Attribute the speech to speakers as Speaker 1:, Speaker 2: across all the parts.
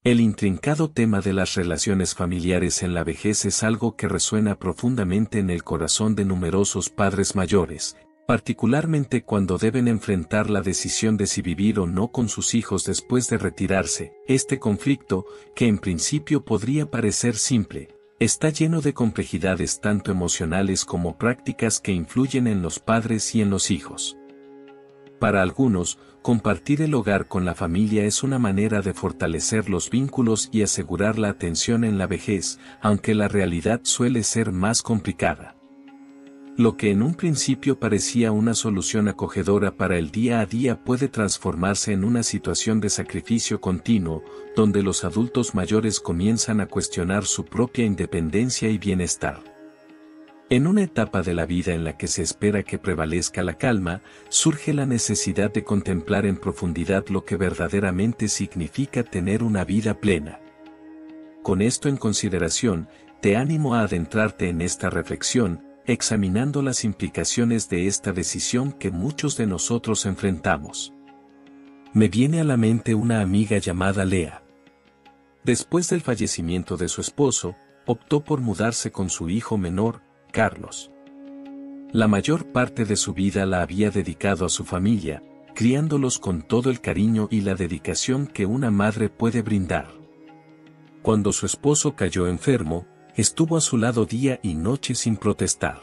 Speaker 1: El intrincado tema de las relaciones familiares en la vejez es algo que resuena profundamente en el corazón de numerosos padres mayores, particularmente cuando deben enfrentar la decisión de si vivir o no con sus hijos después de retirarse. Este conflicto, que en principio podría parecer simple, está lleno de complejidades tanto emocionales como prácticas que influyen en los padres y en los hijos. Para algunos, compartir el hogar con la familia es una manera de fortalecer los vínculos y asegurar la atención en la vejez, aunque la realidad suele ser más complicada. Lo que en un principio parecía una solución acogedora para el día a día puede transformarse en una situación de sacrificio continuo, donde los adultos mayores comienzan a cuestionar su propia independencia y bienestar. En una etapa de la vida en la que se espera que prevalezca la calma, surge la necesidad de contemplar en profundidad lo que verdaderamente significa tener una vida plena. Con esto en consideración, te animo a adentrarte en esta reflexión, examinando las implicaciones de esta decisión que muchos de nosotros enfrentamos. Me viene a la mente una amiga llamada Lea. Después del fallecimiento de su esposo, optó por mudarse con su hijo menor, Carlos. La mayor parte de su vida la había dedicado a su familia, criándolos con todo el cariño y la dedicación que una madre puede brindar. Cuando su esposo cayó enfermo, estuvo a su lado día y noche sin protestar.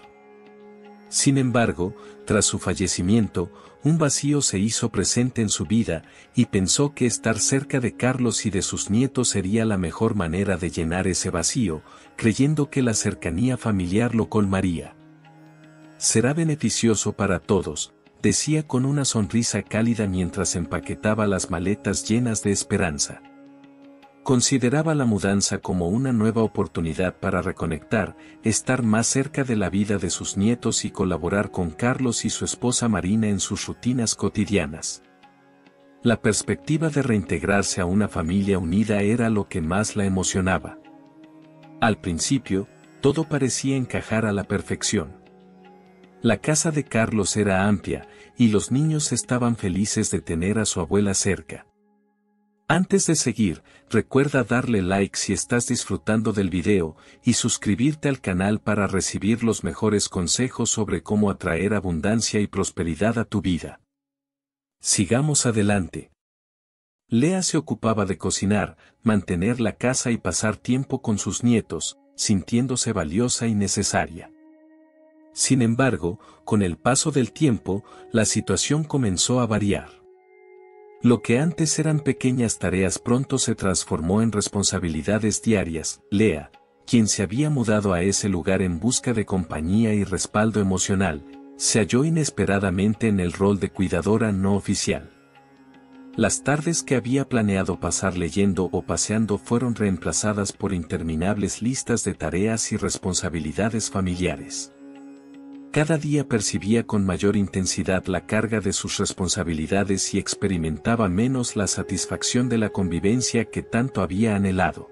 Speaker 1: Sin embargo, tras su fallecimiento, un vacío se hizo presente en su vida, y pensó que estar cerca de Carlos y de sus nietos sería la mejor manera de llenar ese vacío, creyendo que la cercanía familiar lo colmaría. Será beneficioso para todos, decía con una sonrisa cálida mientras empaquetaba las maletas llenas de esperanza. Consideraba la mudanza como una nueva oportunidad para reconectar, estar más cerca de la vida de sus nietos y colaborar con Carlos y su esposa Marina en sus rutinas cotidianas. La perspectiva de reintegrarse a una familia unida era lo que más la emocionaba. Al principio, todo parecía encajar a la perfección. La casa de Carlos era amplia, y los niños estaban felices de tener a su abuela cerca. Antes de seguir, recuerda darle like si estás disfrutando del video, y suscribirte al canal para recibir los mejores consejos sobre cómo atraer abundancia y prosperidad a tu vida. Sigamos adelante. Lea se ocupaba de cocinar, mantener la casa y pasar tiempo con sus nietos, sintiéndose valiosa y necesaria. Sin embargo, con el paso del tiempo, la situación comenzó a variar. Lo que antes eran pequeñas tareas pronto se transformó en responsabilidades diarias. Lea, quien se había mudado a ese lugar en busca de compañía y respaldo emocional, se halló inesperadamente en el rol de cuidadora no oficial. Las tardes que había planeado pasar leyendo o paseando fueron reemplazadas por interminables listas de tareas y responsabilidades familiares. Cada día percibía con mayor intensidad la carga de sus responsabilidades y experimentaba menos la satisfacción de la convivencia que tanto había anhelado.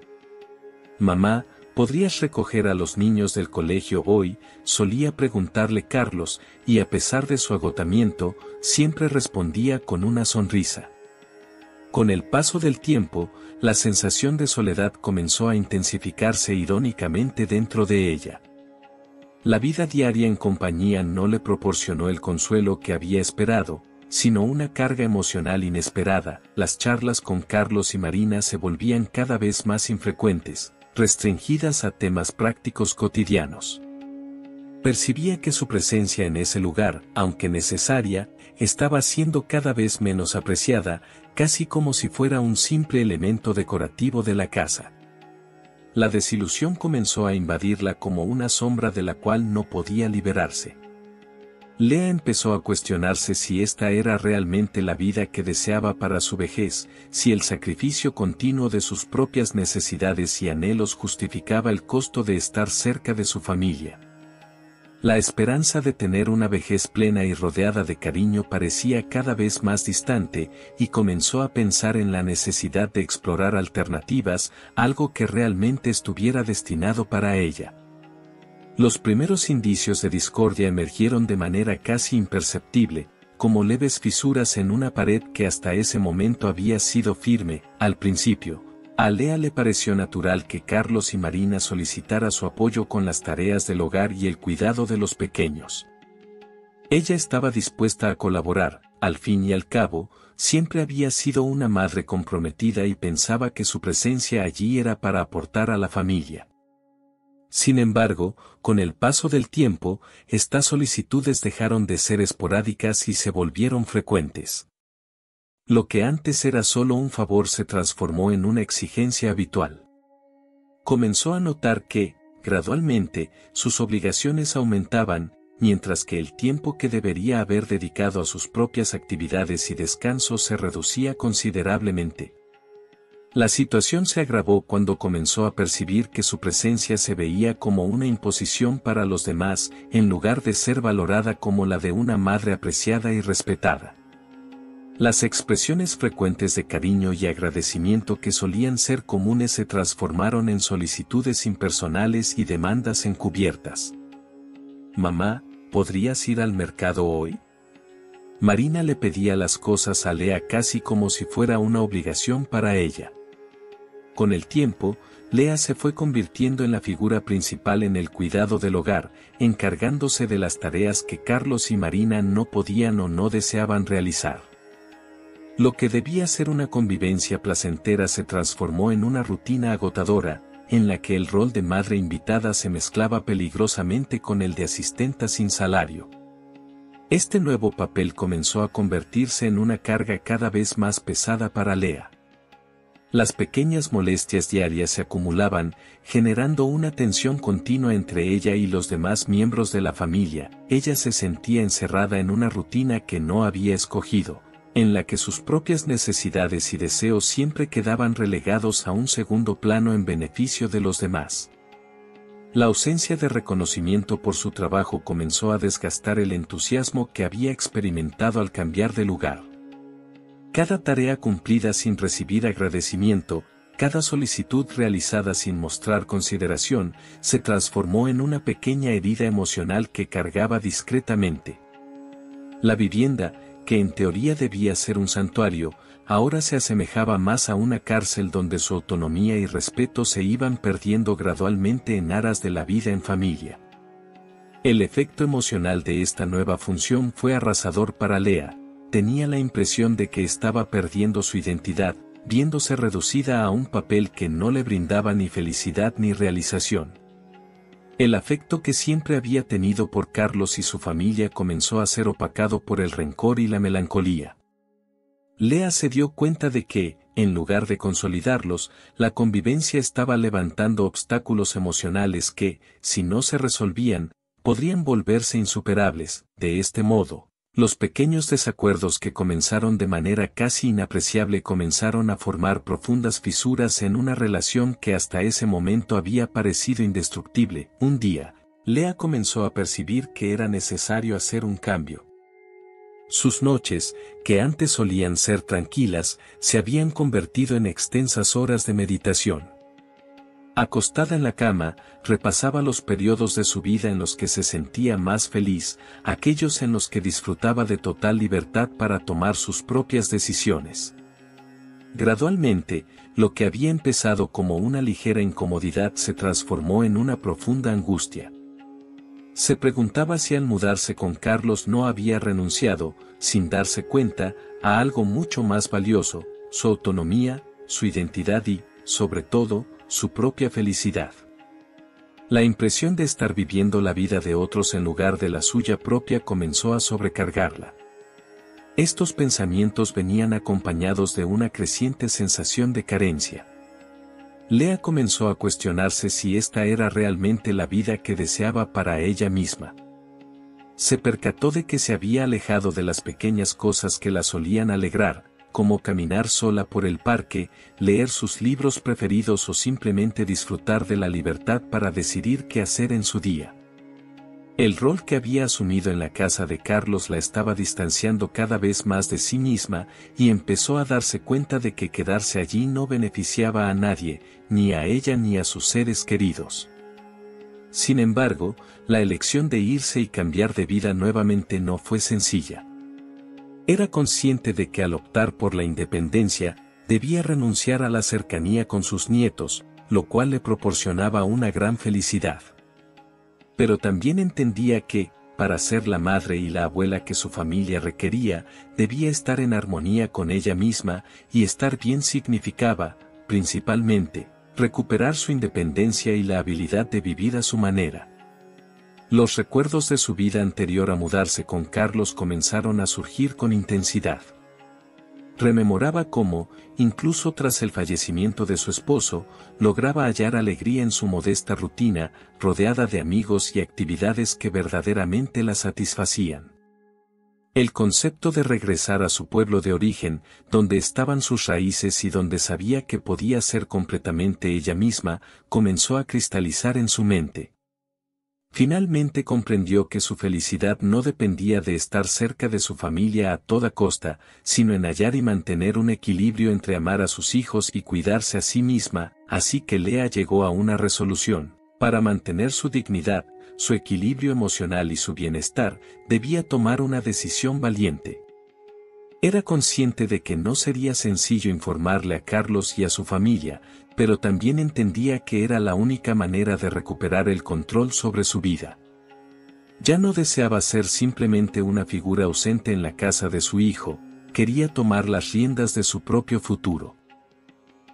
Speaker 1: «Mamá, ¿podrías recoger a los niños del colegio hoy?», solía preguntarle Carlos, y a pesar de su agotamiento, siempre respondía con una sonrisa. Con el paso del tiempo, la sensación de soledad comenzó a intensificarse irónicamente dentro de ella. La vida diaria en compañía no le proporcionó el consuelo que había esperado, sino una carga emocional inesperada. Las charlas con Carlos y Marina se volvían cada vez más infrecuentes, restringidas a temas prácticos cotidianos. Percibía que su presencia en ese lugar, aunque necesaria, estaba siendo cada vez menos apreciada, casi como si fuera un simple elemento decorativo de la casa. La desilusión comenzó a invadirla como una sombra de la cual no podía liberarse. Lea empezó a cuestionarse si esta era realmente la vida que deseaba para su vejez, si el sacrificio continuo de sus propias necesidades y anhelos justificaba el costo de estar cerca de su familia. La esperanza de tener una vejez plena y rodeada de cariño parecía cada vez más distante, y comenzó a pensar en la necesidad de explorar alternativas, algo que realmente estuviera destinado para ella. Los primeros indicios de discordia emergieron de manera casi imperceptible, como leves fisuras en una pared que hasta ese momento había sido firme. Al principio, A Lea le pareció natural que Carlos y Marina solicitara su apoyo con las tareas del hogar y el cuidado de los pequeños. Ella estaba dispuesta a colaborar, al fin y al cabo, siempre había sido una madre comprometida y pensaba que su presencia allí era para aportar a la familia. Sin embargo, con el paso del tiempo, estas solicitudes dejaron de ser esporádicas y se volvieron frecuentes. Lo que antes era solo un favor se transformó en una exigencia habitual. Comenzó a notar que, gradualmente, sus obligaciones aumentaban, mientras que el tiempo que debería haber dedicado a sus propias actividades y descansos se reducía considerablemente. La situación se agravó cuando comenzó a percibir que su presencia se veía como una imposición para los demás, en lugar de ser valorada como la de una madre apreciada y respetada. Las expresiones frecuentes de cariño y agradecimiento que solían ser comunes se transformaron en solicitudes impersonales y demandas encubiertas. «Mamá, ¿podrías ir al mercado hoy?». Marina le pedía las cosas a Lea casi como si fuera una obligación para ella. Con el tiempo, Lea se fue convirtiendo en la figura principal en el cuidado del hogar, encargándose de las tareas que Carlos y Marina no podían o no deseaban realizar. Lo que debía ser una convivencia placentera se transformó en una rutina agotadora, en la que el rol de madre invitada se mezclaba peligrosamente con el de asistenta sin salario. Este nuevo papel comenzó a convertirse en una carga cada vez más pesada para Lea. Las pequeñas molestias diarias se acumulaban, generando una tensión continua entre ella y los demás miembros de la familia. Ella se sentía encerrada en una rutina que no había escogido, en la que sus propias necesidades y deseos siempre quedaban relegados a un segundo plano en beneficio de los demás. La ausencia de reconocimiento por su trabajo comenzó a desgastar el entusiasmo que había experimentado al cambiar de lugar. Cada tarea cumplida sin recibir agradecimiento, cada solicitud realizada sin mostrar consideración, se transformó en una pequeña herida emocional que cargaba discretamente. La vivienda, que en teoría debía ser un santuario, ahora se asemejaba más a una cárcel donde su autonomía y respeto se iban perdiendo gradualmente en aras de la vida en familia. El efecto emocional de esta nueva función fue arrasador para Lea. Tenía la impresión de que estaba perdiendo su identidad, viéndose reducida a un papel que no le brindaba ni felicidad ni realización. El afecto que siempre había tenido por Carlos y su familia comenzó a ser opacado por el rencor y la melancolía. Lea se dio cuenta de que, en lugar de consolidarlos, la convivencia estaba levantando obstáculos emocionales que, si no se resolvían, podrían volverse insuperables. De este modo, los pequeños desacuerdos que comenzaron de manera casi inapreciable comenzaron a formar profundas fisuras en una relación que hasta ese momento había parecido indestructible. Un día, Lea comenzó a percibir que era necesario hacer un cambio. Sus noches, que antes solían ser tranquilas, se habían convertido en extensas horas de meditación. Acostada en la cama, repasaba los periodos de su vida en los que se sentía más feliz, aquellos en los que disfrutaba de total libertad para tomar sus propias decisiones. Gradualmente, lo que había empezado como una ligera incomodidad se transformó en una profunda angustia. Se preguntaba si al mudarse con Carlos no había renunciado, sin darse cuenta, a algo mucho más valioso, su autonomía, su identidad y, sobre todo, su propia felicidad. La impresión de estar viviendo la vida de otros en lugar de la suya propia comenzó a sobrecargarla. Estos pensamientos venían acompañados de una creciente sensación de carencia. Lea comenzó a cuestionarse si esta era realmente la vida que deseaba para ella misma. Se percató de que se había alejado de las pequeñas cosas que la solían alegrar, como caminar sola por el parque, leer sus libros preferidos o simplemente disfrutar de la libertad para decidir qué hacer en su día. El rol que había asumido en la casa de Carlos la estaba distanciando cada vez más de sí misma, y empezó a darse cuenta de que quedarse allí no beneficiaba a nadie, ni a ella ni a sus seres queridos. Sin embargo, la elección de irse y cambiar de vida nuevamente no fue sencilla. Era consciente de que al optar por la independencia, debía renunciar a la cercanía con sus nietos, lo cual le proporcionaba una gran felicidad. Pero también entendía que, para ser la madre y la abuela que su familia requería, debía estar en armonía con ella misma, y estar bien significaba, principalmente, recuperar su independencia y la habilidad de vivir a su manera. Los recuerdos de su vida anterior a mudarse con Carlos comenzaron a surgir con intensidad. Rememoraba cómo, incluso tras el fallecimiento de su esposo, lograba hallar alegría en su modesta rutina, rodeada de amigos y actividades que verdaderamente la satisfacían. El concepto de regresar a su pueblo de origen, donde estaban sus raíces y donde sabía que podía ser completamente ella misma, comenzó a cristalizar en su mente. Finalmente comprendió que su felicidad no dependía de estar cerca de su familia a toda costa, sino en hallar y mantener un equilibrio entre amar a sus hijos y cuidarse a sí misma, así que Lea llegó a una resolución: para mantener su dignidad, su equilibrio emocional y su bienestar, debía tomar una decisión valiente. Era consciente de que no sería sencillo informarle a Carlos y a su familia, pero también entendía que era la única manera de recuperar el control sobre su vida. Ya no deseaba ser simplemente una figura ausente en la casa de su hijo, quería tomar las riendas de su propio futuro.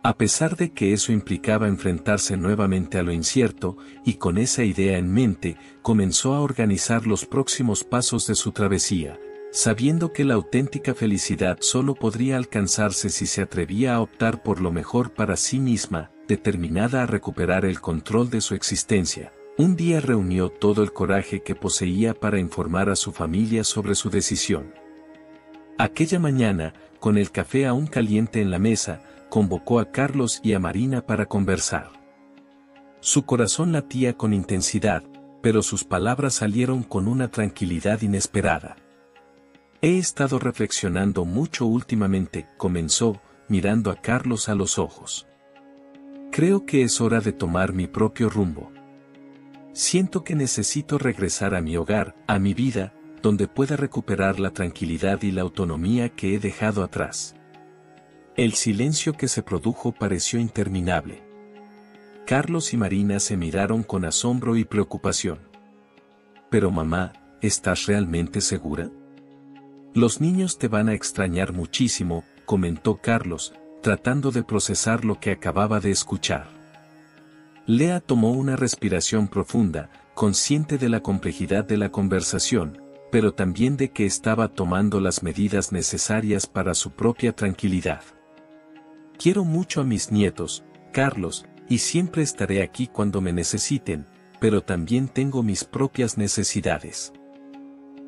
Speaker 1: A pesar de que eso implicaba enfrentarse nuevamente a lo incierto, y con esa idea en mente, comenzó a organizar los próximos pasos de su travesía, sabiendo que la auténtica felicidad solo podría alcanzarse si se atrevía a optar por lo mejor para sí misma, determinada a recuperar el control de su existencia. Un día reunió todo el coraje que poseía para informar a su familia sobre su decisión. Aquella mañana, con el café aún caliente en la mesa, convocó a Carlos y a Marina para conversar. Su corazón latía con intensidad, pero sus palabras salieron con una tranquilidad inesperada. He estado reflexionando mucho últimamente, comenzó, mirando a Carlos a los ojos. Creo que es hora de tomar mi propio rumbo. Siento que necesito regresar a mi hogar, a mi vida, donde pueda recuperar la tranquilidad y la autonomía que he dejado atrás. El silencio que se produjo pareció interminable. Carlos y Marina se miraron con asombro y preocupación. Pero mamá, ¿estás realmente segura? Los niños te van a extrañar muchísimo, comentó Carlos, tratando de procesar lo que acababa de escuchar. Lea tomó una respiración profunda, consciente de la complejidad de la conversación, pero también de que estaba tomando las medidas necesarias para su propia tranquilidad. Quiero mucho a mis nietos, Carlos, y siempre estaré aquí cuando me necesiten, pero también tengo mis propias necesidades.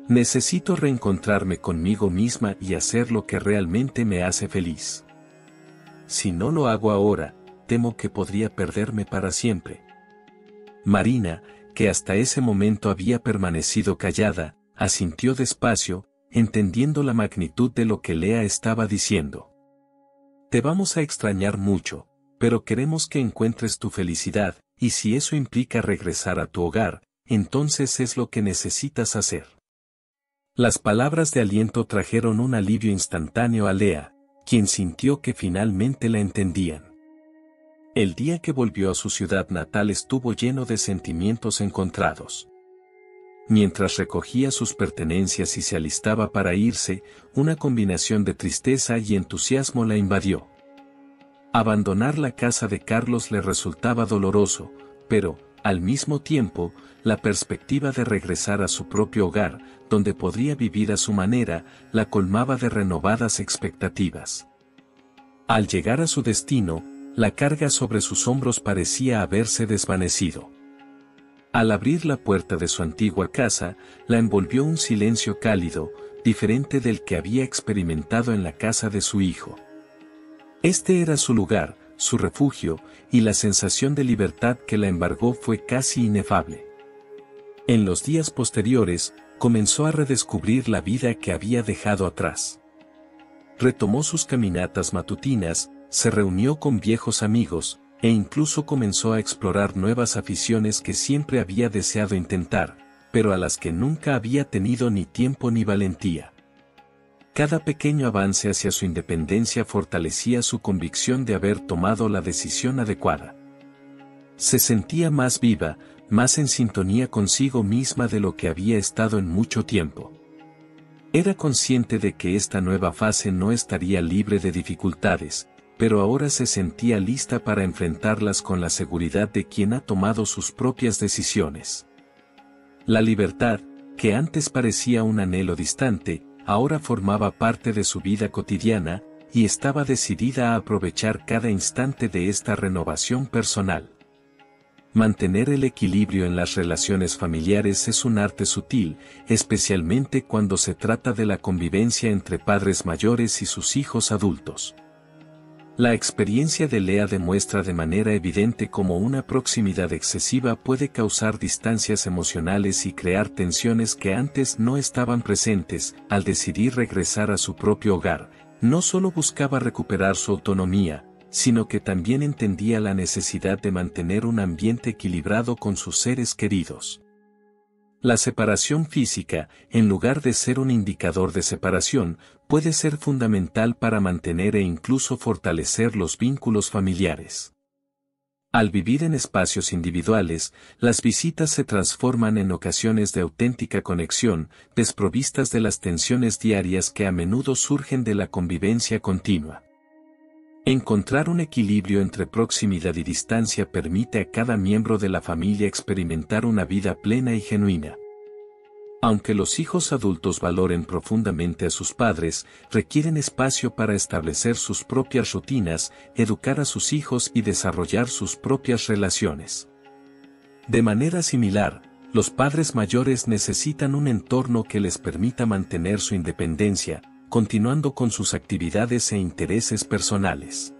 Speaker 1: Necesito reencontrarme conmigo misma y hacer lo que realmente me hace feliz. Si no lo hago ahora, temo que podría perderme para siempre. Marina, que hasta ese momento había permanecido callada, asintió despacio, entendiendo la magnitud de lo que Lea estaba diciendo. Te vamos a extrañar mucho, pero queremos que encuentres tu felicidad, y si eso implica regresar a tu hogar, entonces es lo que necesitas hacer. Las palabras de aliento trajeron un alivio instantáneo a Lea, quien sintió que finalmente la entendían. El día que volvió a su ciudad natal estuvo lleno de sentimientos encontrados. Mientras recogía sus pertenencias y se alistaba para irse, una combinación de tristeza y entusiasmo la invadió. Abandonar la casa de Carlos le resultaba doloroso, pero, al mismo tiempo, la perspectiva de regresar a su propio hogar, donde podría vivir a su manera, la colmaba de renovadas expectativas. Al llegar a su destino, la carga sobre sus hombros parecía haberse desvanecido. Al abrir la puerta de su antigua casa, la envolvió un silencio cálido, diferente del que había experimentado en la casa de su hijo. Este era su lugar, su refugio, y la sensación de libertad que la embargó fue casi inefable. En los días posteriores, comenzó a redescubrir la vida que había dejado atrás. Retomó sus caminatas matutinas, se reunió con viejos amigos, e incluso comenzó a explorar nuevas aficiones que siempre había deseado intentar, pero a las que nunca había tenido ni tiempo ni valentía. Cada pequeño avance hacia su independencia fortalecía su convicción de haber tomado la decisión adecuada. Se sentía más viva, más en sintonía consigo misma de lo que había estado en mucho tiempo. Era consciente de que esta nueva fase no estaría libre de dificultades, pero ahora se sentía lista para enfrentarlas con la seguridad de quien ha tomado sus propias decisiones. La libertad, que antes parecía un anhelo distante, ahora formaba parte de su vida cotidiana, y estaba decidida a aprovechar cada instante de esta renovación personal. Mantener el equilibrio en las relaciones familiares es un arte sutil, especialmente cuando se trata de la convivencia entre padres mayores y sus hijos adultos. La experiencia de Lea demuestra de manera evidente cómo una proximidad excesiva puede causar distancias emocionales y crear tensiones que antes no estaban presentes. Al decidir regresar a su propio hogar, no solo buscaba recuperar su autonomía, sino que también entendía la necesidad de mantener un ambiente equilibrado con sus seres queridos. La separación física, en lugar de ser un indicador de separación, puede ser fundamental para mantener e incluso fortalecer los vínculos familiares. Al vivir en espacios individuales, las visitas se transforman en ocasiones de auténtica conexión, desprovistas de las tensiones diarias que a menudo surgen de la convivencia continua. Encontrar un equilibrio entre proximidad y distancia permite a cada miembro de la familia experimentar una vida plena y genuina. Aunque los hijos adultos valoren profundamente a sus padres, requieren espacio para establecer sus propias rutinas, educar a sus hijos y desarrollar sus propias relaciones. De manera similar, los padres mayores necesitan un entorno que les permita mantener su independencia, continuando con sus actividades e intereses personales.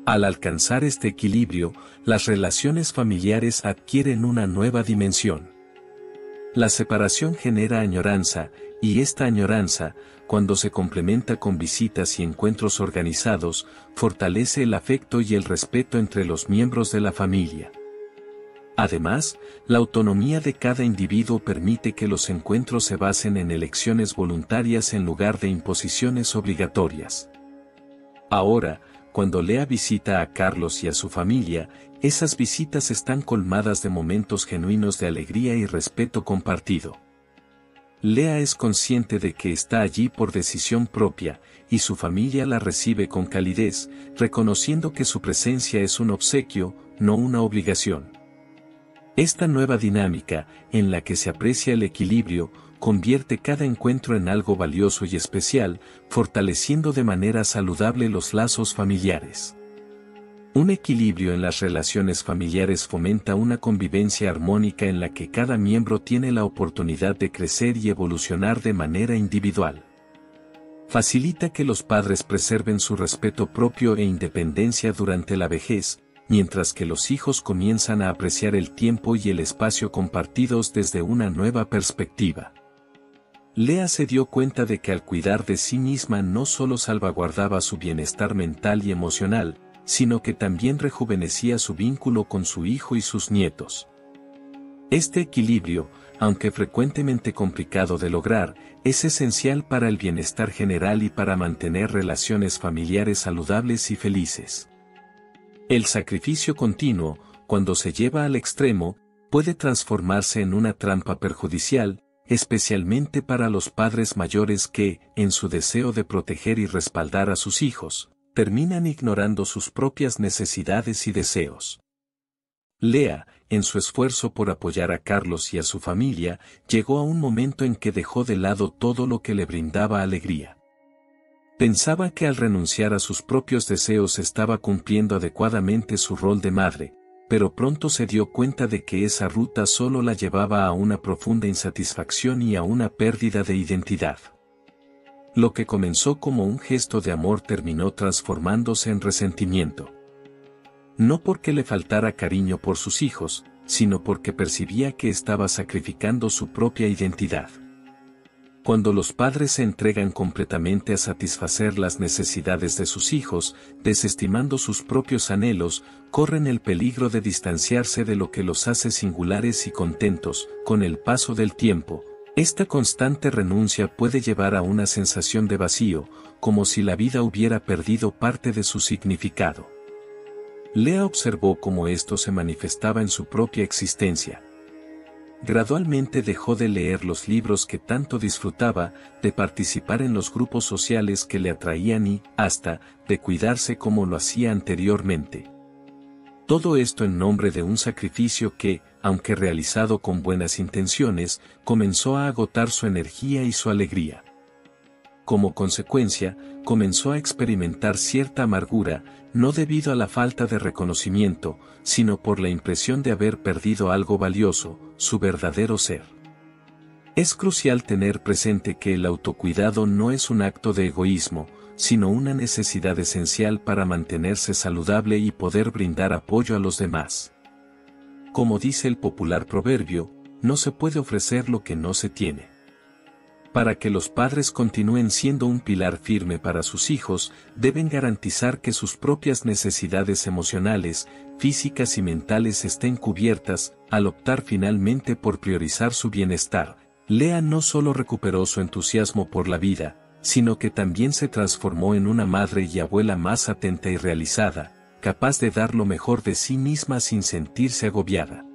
Speaker 1: Al alcanzar este equilibrio, las relaciones familiares adquieren una nueva dimensión. La separación genera añoranza, y esta añoranza, cuando se complementa con visitas y encuentros organizados, fortalece el afecto y el respeto entre los miembros de la familia. Además, la autonomía de cada individuo permite que los encuentros se basen en elecciones voluntarias en lugar de imposiciones obligatorias. Ahora, cuando Lea visita a Carlos y a su familia, esas visitas están colmadas de momentos genuinos de alegría y respeto compartido. Lea es consciente de que está allí por decisión propia, y su familia la recibe con calidez, reconociendo que su presencia es un obsequio, no una obligación. Esta nueva dinámica, en la que se aprecia el equilibrio, convierte cada encuentro en algo valioso y especial, fortaleciendo de manera saludable los lazos familiares. Un equilibrio en las relaciones familiares fomenta una convivencia armónica en la que cada miembro tiene la oportunidad de crecer y evolucionar de manera individual. Facilita que los padres preserven su respeto propio e independencia durante la vejez, mientras que los hijos comienzan a apreciar el tiempo y el espacio compartidos desde una nueva perspectiva. Lea se dio cuenta de que al cuidar de sí misma no solo salvaguardaba su bienestar mental y emocional, sino que también rejuvenecía su vínculo con su hijo y sus nietos. Este equilibrio, aunque frecuentemente complicado de lograr, es esencial para el bienestar general y para mantener relaciones familiares saludables y felices. El sacrificio continuo, cuando se lleva al extremo, puede transformarse en una trampa perjudicial, especialmente para los padres mayores que, en su deseo de proteger y respaldar a sus hijos, terminan ignorando sus propias necesidades y deseos. Lea, en su esfuerzo por apoyar a Carlos y a su familia, llegó a un momento en que dejó de lado todo lo que le brindaba alegría. Pensaba que al renunciar a sus propios deseos estaba cumpliendo adecuadamente su rol de madre, pero pronto se dio cuenta de que esa ruta solo la llevaba a una profunda insatisfacción y a una pérdida de identidad. Lo que comenzó como un gesto de amor terminó transformándose en resentimiento. No porque le faltara cariño por sus hijos, sino porque percibía que estaba sacrificando su propia identidad. Cuando los padres se entregan completamente a satisfacer las necesidades de sus hijos, desestimando sus propios anhelos, corren el peligro de distanciarse de lo que los hace singulares y contentos. Con el paso del tiempo, Esta constante renuncia puede llevar a una sensación de vacío, como si la vida hubiera perdido parte de su significado. Lea observó cómo esto se manifestaba en su propia existencia. Gradualmente dejó de leer los libros que tanto disfrutaba, de participar en los grupos sociales que le atraían y, hasta, de cuidarse como lo hacía anteriormente. Todo esto en nombre de un sacrificio que, aunque realizado con buenas intenciones, comenzó a agotar su energía y su alegría. Como consecuencia, comenzó a experimentar cierta amargura, no debido a la falta de reconocimiento, sino por la impresión de haber perdido algo valioso, su verdadero ser. Es crucial tener presente que el autocuidado no es un acto de egoísmo, sino una necesidad esencial para mantenerse saludable y poder brindar apoyo a los demás. Como dice el popular proverbio, no se puede ofrecer lo que no se tiene. Para que los padres continúen siendo un pilar firme para sus hijos, deben garantizar que sus propias necesidades emocionales, físicas y mentales estén cubiertas, al optar finalmente por priorizar su bienestar. Lea no solo recuperó su entusiasmo por la vida, sino que también se transformó en una madre y abuela más atenta y realizada, capaz de dar lo mejor de sí misma sin sentirse agobiada.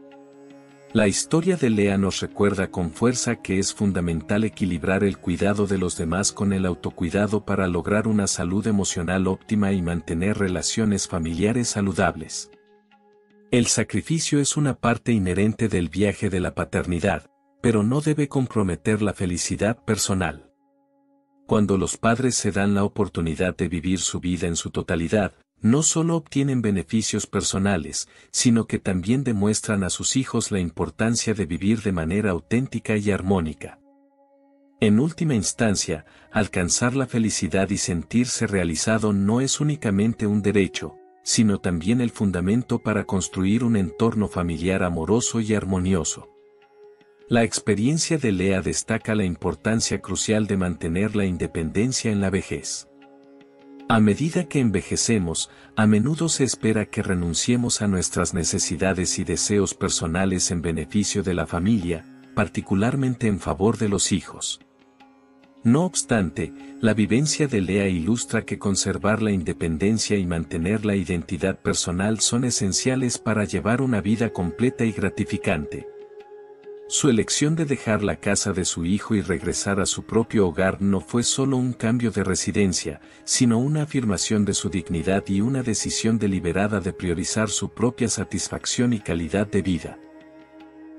Speaker 1: La historia de Lea nos recuerda con fuerza que es fundamental equilibrar el cuidado de los demás con el autocuidado para lograr una salud emocional óptima y mantener relaciones familiares saludables. El sacrificio es una parte inherente del viaje de la paternidad, pero no debe comprometer la felicidad personal. Cuando los padres se dan la oportunidad de vivir su vida en su totalidad, no solo obtienen beneficios personales, sino que también demuestran a sus hijos la importancia de vivir de manera auténtica y armónica. En última instancia, alcanzar la felicidad y sentirse realizado no es únicamente un derecho, sino también el fundamento para construir un entorno familiar amoroso y armonioso. La experiencia de Lea destaca la importancia crucial de mantener la independencia en la vejez. A medida que envejecemos, a menudo se espera que renunciemos a nuestras necesidades y deseos personales en beneficio de la familia, particularmente en favor de los hijos. No obstante, la vivencia de Lea ilustra que conservar la independencia y mantener la identidad personal son esenciales para llevar una vida completa y gratificante. Su elección de dejar la casa de su hijo y regresar a su propio hogar no fue solo un cambio de residencia, sino una afirmación de su dignidad y una decisión deliberada de priorizar su propia satisfacción y calidad de vida.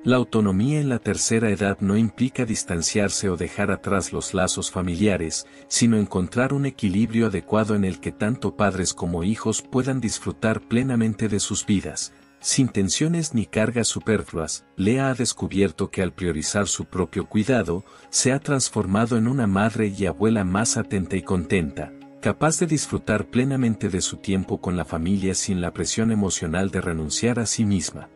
Speaker 1: La autonomía en la tercera edad no implica distanciarse o dejar atrás los lazos familiares, sino encontrar un equilibrio adecuado en el que tanto padres como hijos puedan disfrutar plenamente de sus vidas. Sin tensiones ni cargas superfluas, Lea ha descubierto que al priorizar su propio cuidado, se ha transformado en una madre y abuela más atenta y contenta, capaz de disfrutar plenamente de su tiempo con la familia sin la presión emocional de renunciar a sí misma.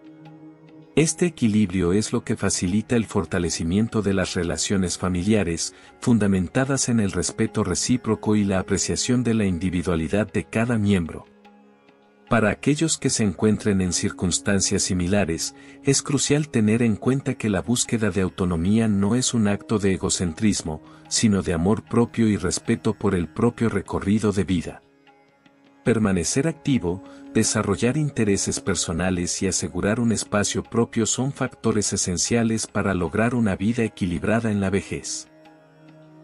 Speaker 1: Este equilibrio es lo que facilita el fortalecimiento de las relaciones familiares, fundamentadas en el respeto recíproco y la apreciación de la individualidad de cada miembro. Para aquellos que se encuentren en circunstancias similares, es crucial tener en cuenta que la búsqueda de autonomía no es un acto de egocentrismo, sino de amor propio y respeto por el propio recorrido de vida. Permanecer activo, desarrollar intereses personales y asegurar un espacio propio son factores esenciales para lograr una vida equilibrada en la vejez.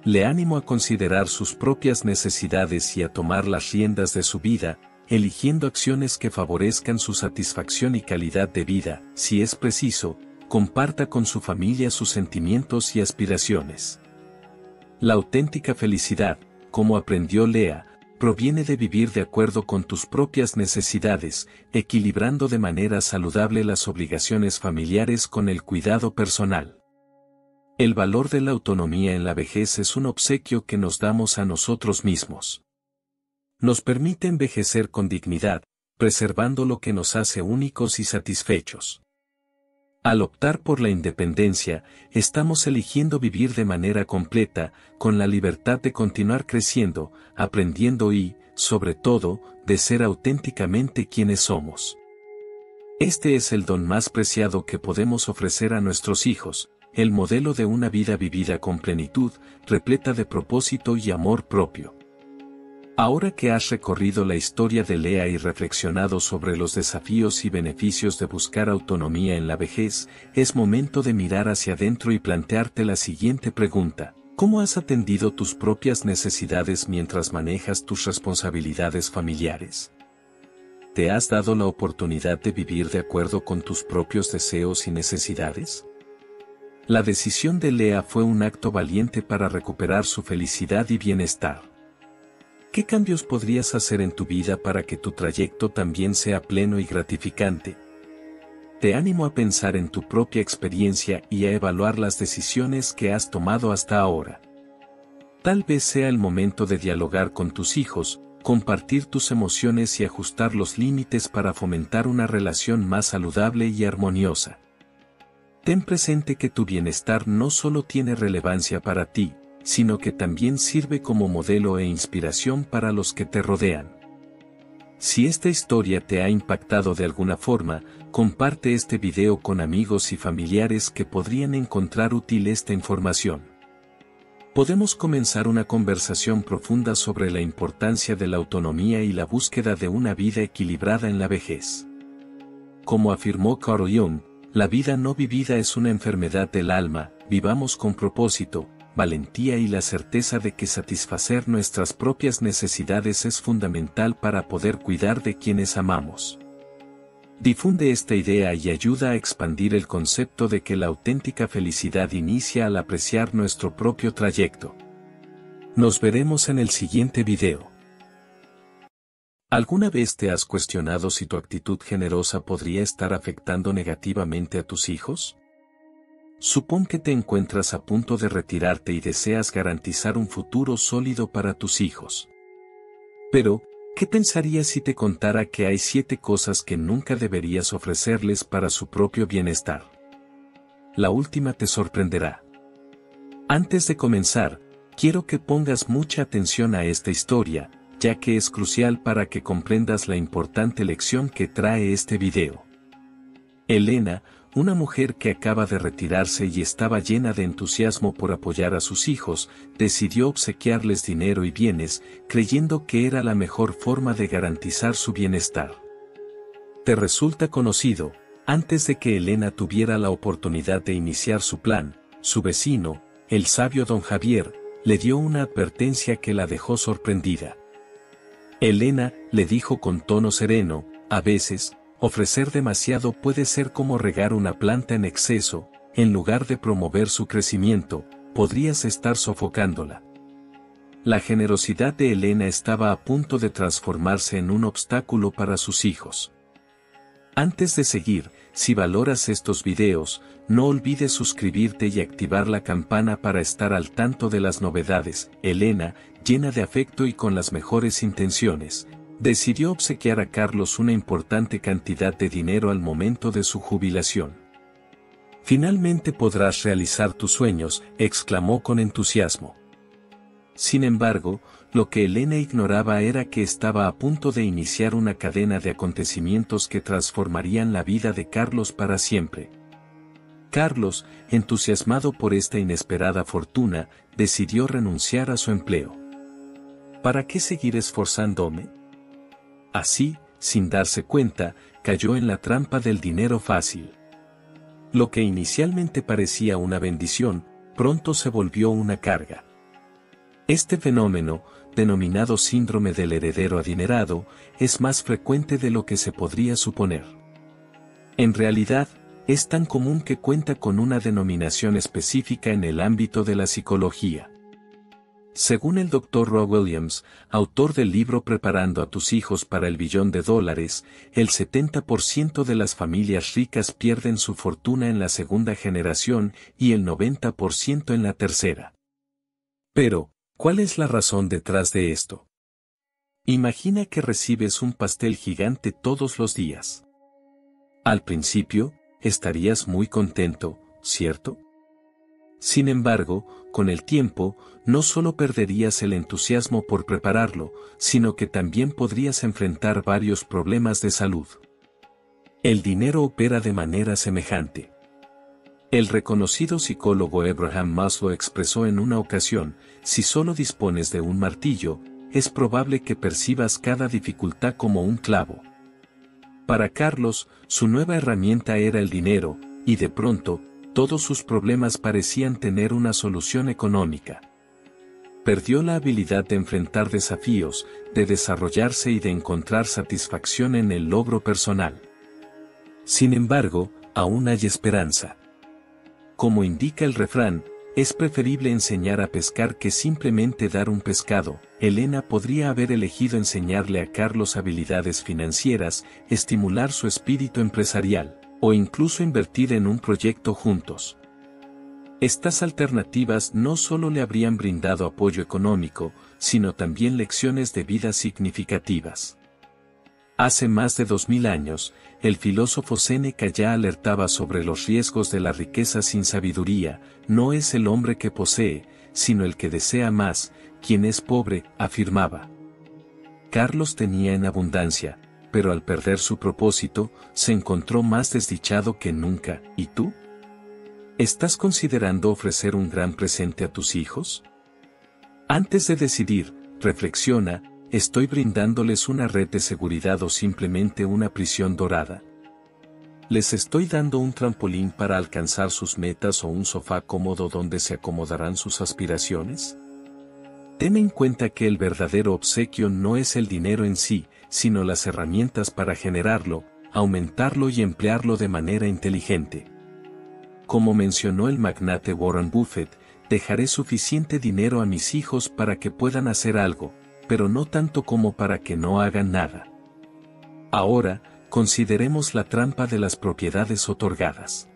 Speaker 1: Le animo a considerar sus propias necesidades y a tomar las riendas de su vida, eligiendo acciones que favorezcan su satisfacción y calidad de vida. Si es preciso, comparta con su familia sus sentimientos y aspiraciones. La auténtica felicidad, como aprendió Lea, proviene de vivir de acuerdo con tus propias necesidades, equilibrando de manera saludable las obligaciones familiares con el cuidado personal. El valor de la autonomía en la vejez es un obsequio que nos damos a nosotros mismos. Nos permite envejecer con dignidad, preservando lo que nos hace únicos y satisfechos. Al optar por la independencia, estamos eligiendo vivir de manera completa, con la libertad de continuar creciendo, aprendiendo y, sobre todo, de ser auténticamente quienes somos. Este es el don más preciado que podemos ofrecer a nuestros hijos, el modelo de una vida vivida con plenitud, repleta de propósito y amor propio. Ahora que has recorrido la historia de Lea y reflexionado sobre los desafíos y beneficios de buscar autonomía en la vejez, es momento de mirar hacia adentro y plantearte la siguiente pregunta: ¿cómo has atendido tus propias necesidades mientras manejas tus responsabilidades familiares? ¿Te has dado la oportunidad de vivir de acuerdo con tus propios deseos y necesidades? La decisión de Lea fue un acto valiente para recuperar su felicidad y bienestar. ¿Qué cambios podrías hacer en tu vida para que tu trayecto también sea pleno y gratificante? Te animo a pensar en tu propia experiencia y a evaluar las decisiones que has tomado hasta ahora. Tal vez sea el momento de dialogar con tus hijos, compartir tus emociones y ajustar los límites para fomentar una relación más saludable y armoniosa. Ten presente que tu bienestar no solo tiene relevancia para ti, sino que también sirve como modelo e inspiración para los que te rodean. Si esta historia te ha impactado de alguna forma, comparte este video con amigos y familiares que podrían encontrar útil esta información. Podemos comenzar una conversación profunda sobre la importancia de la autonomía y la búsqueda de una vida equilibrada en la vejez. Como afirmó Carl Jung, la vida no vivida es una enfermedad del alma. Vivamos con propósito, valentía y la certeza de que satisfacer nuestras propias necesidades es fundamental para poder cuidar de quienes amamos. Difunde esta idea y ayuda a expandir el concepto de que la auténtica felicidad inicia al apreciar nuestro propio trayecto. Nos veremos en el siguiente video. ¿Alguna vez te has cuestionado si tu actitud generosa podría estar afectando negativamente a tus hijos? Supón que te encuentras a punto de retirarte y deseas garantizar un futuro sólido para tus hijos. Pero, ¿qué pensarías si te contara que hay 7 cosas que nunca deberías ofrecerles para su propio bienestar? La última te sorprenderá. Antes de comenzar, quiero que pongas mucha atención a esta historia, ya que es crucial para que comprendas la importante lección que trae este video. Elena, una mujer que acaba de retirarse y estaba llena de entusiasmo por apoyar a sus hijos, decidió obsequiarles dinero y bienes, creyendo que era la mejor forma de garantizar su bienestar. ¿Te resulta conocido? Antes de que Elena tuviera la oportunidad de iniciar su plan, su vecino, el sabio don Javier, le dio una advertencia que la dejó sorprendida. Elena, le dijo con tono sereno, a veces, ofrecer demasiado puede ser como regar una planta en exceso, en lugar de promover su crecimiento, podrías estar sofocándola. La generosidad de Elena estaba a punto de transformarse en un obstáculo para sus hijos. Antes de seguir, si valoras estos videos, no olvides suscribirte y activar la campana para estar al tanto de las novedades. Elena, llena de afecto y con las mejores intenciones, decidió obsequiar a Carlos una importante cantidad de dinero al momento de su jubilación. Finalmente podrás realizar tus sueños, exclamó con entusiasmo. Sin embargo, lo que Elena ignoraba era que estaba a punto de iniciar una cadena de acontecimientos que transformarían la vida de Carlos para siempre. Carlos, entusiasmado por esta inesperada fortuna, decidió renunciar a su empleo. ¿Para qué seguir esforzándome? Así, sin darse cuenta, cayó en la trampa del dinero fácil. Lo que inicialmente parecía una bendición, pronto se volvió una carga. Este fenómeno, denominado síndrome del heredero adinerado, es más frecuente de lo que se podría suponer. En realidad, es tan común que cuenta con una denominación específica en el ámbito de la psicología. Según el Dr. Rob Williams, autor del libro Preparando a tus hijos para el billón de dólares, el 70% de las familias ricas pierden su fortuna en la segunda generación y el 90% en la tercera. Pero, ¿cuál es la razón detrás de esto? Imagina que recibes un pastel gigante todos los días. Al principio, estarías muy contento, ¿cierto? Sin embargo, con el tiempo, no solo perderías el entusiasmo por prepararlo, sino que también podrías enfrentar varios problemas de salud. El dinero opera de manera semejante. El reconocido psicólogo Abraham Maslow expresó en una ocasión, si solo dispones de un martillo, es probable que percibas cada dificultad como un clavo. Para Carlos, su nueva herramienta era el dinero, y de pronto, todos sus problemas parecían tener una solución económica. Perdió la habilidad de enfrentar desafíos, de desarrollarse y de encontrar satisfacción en el logro personal. Sin embargo, aún hay esperanza. Como indica el refrán, es preferible enseñar a pescar que simplemente dar un pescado. Elena podría haber elegido enseñarle a Carlos habilidades financieras, estimular su espíritu empresarial, o incluso invertir en un proyecto juntos. Estas alternativas no solo le habrían brindado apoyo económico, sino también lecciones de vida significativas. Hace más de 2000 años, el filósofo Séneca ya alertaba sobre los riesgos de la riqueza sin sabiduría. No es el hombre que posee, sino el que desea más, quien es pobre, afirmaba. Carlos tenía en abundancia, pero al perder su propósito, se encontró más desdichado que nunca. ¿Y tú? ¿Estás considerando ofrecer un gran presente a tus hijos? Antes de decidir, reflexiona, ¿estoy brindándoles una red de seguridad o simplemente una prisión dorada? ¿Les estoy dando un trampolín para alcanzar sus metas o un sofá cómodo donde se acomodarán sus aspiraciones? Ten en cuenta que el verdadero obsequio no es el dinero en sí, sino las herramientas para generarlo, aumentarlo y emplearlo de manera inteligente. Como mencionó el magnate Warren Buffett, dejaré suficiente dinero a mis hijos para que puedan hacer algo, pero no tanto como para que no hagan nada. Ahora, consideremos la trampa de las propiedades otorgadas.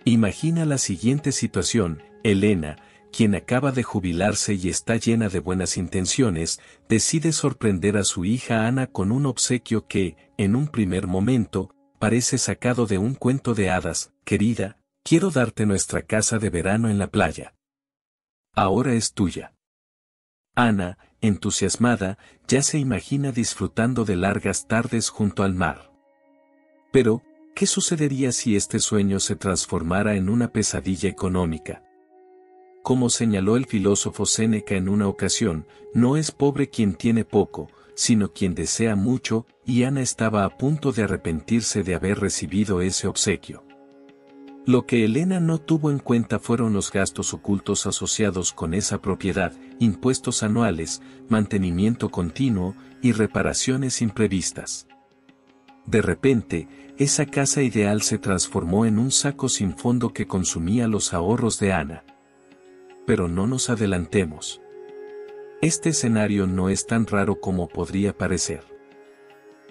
Speaker 1: Imagina la siguiente situación: Elena, quien acaba de jubilarse y está llena de buenas intenciones, decide sorprender a su hija Ana con un obsequio que, en un primer momento, parece sacado de un cuento de hadas. Querida, quiero darte nuestra casa de verano en la playa. Ahora es tuya. Ana, entusiasmada, ya se imagina disfrutando de largas tardes junto al mar. Pero, ¿qué sucedería si este sueño se transformara en una pesadilla económica? Como señaló el filósofo Séneca en una ocasión, no es pobre quien tiene poco, sino quien desea mucho, y Ana estaba a punto de arrepentirse de haber recibido ese obsequio. Lo que Elena no tuvo en cuenta fueron los gastos ocultos asociados con esa propiedad, impuestos anuales, mantenimiento continuo y reparaciones imprevistas. De repente, esa casa ideal se transformó en un saco sin fondo que consumía los ahorros de Ana. Pero no nos adelantemos. Este escenario no es tan raro como podría parecer.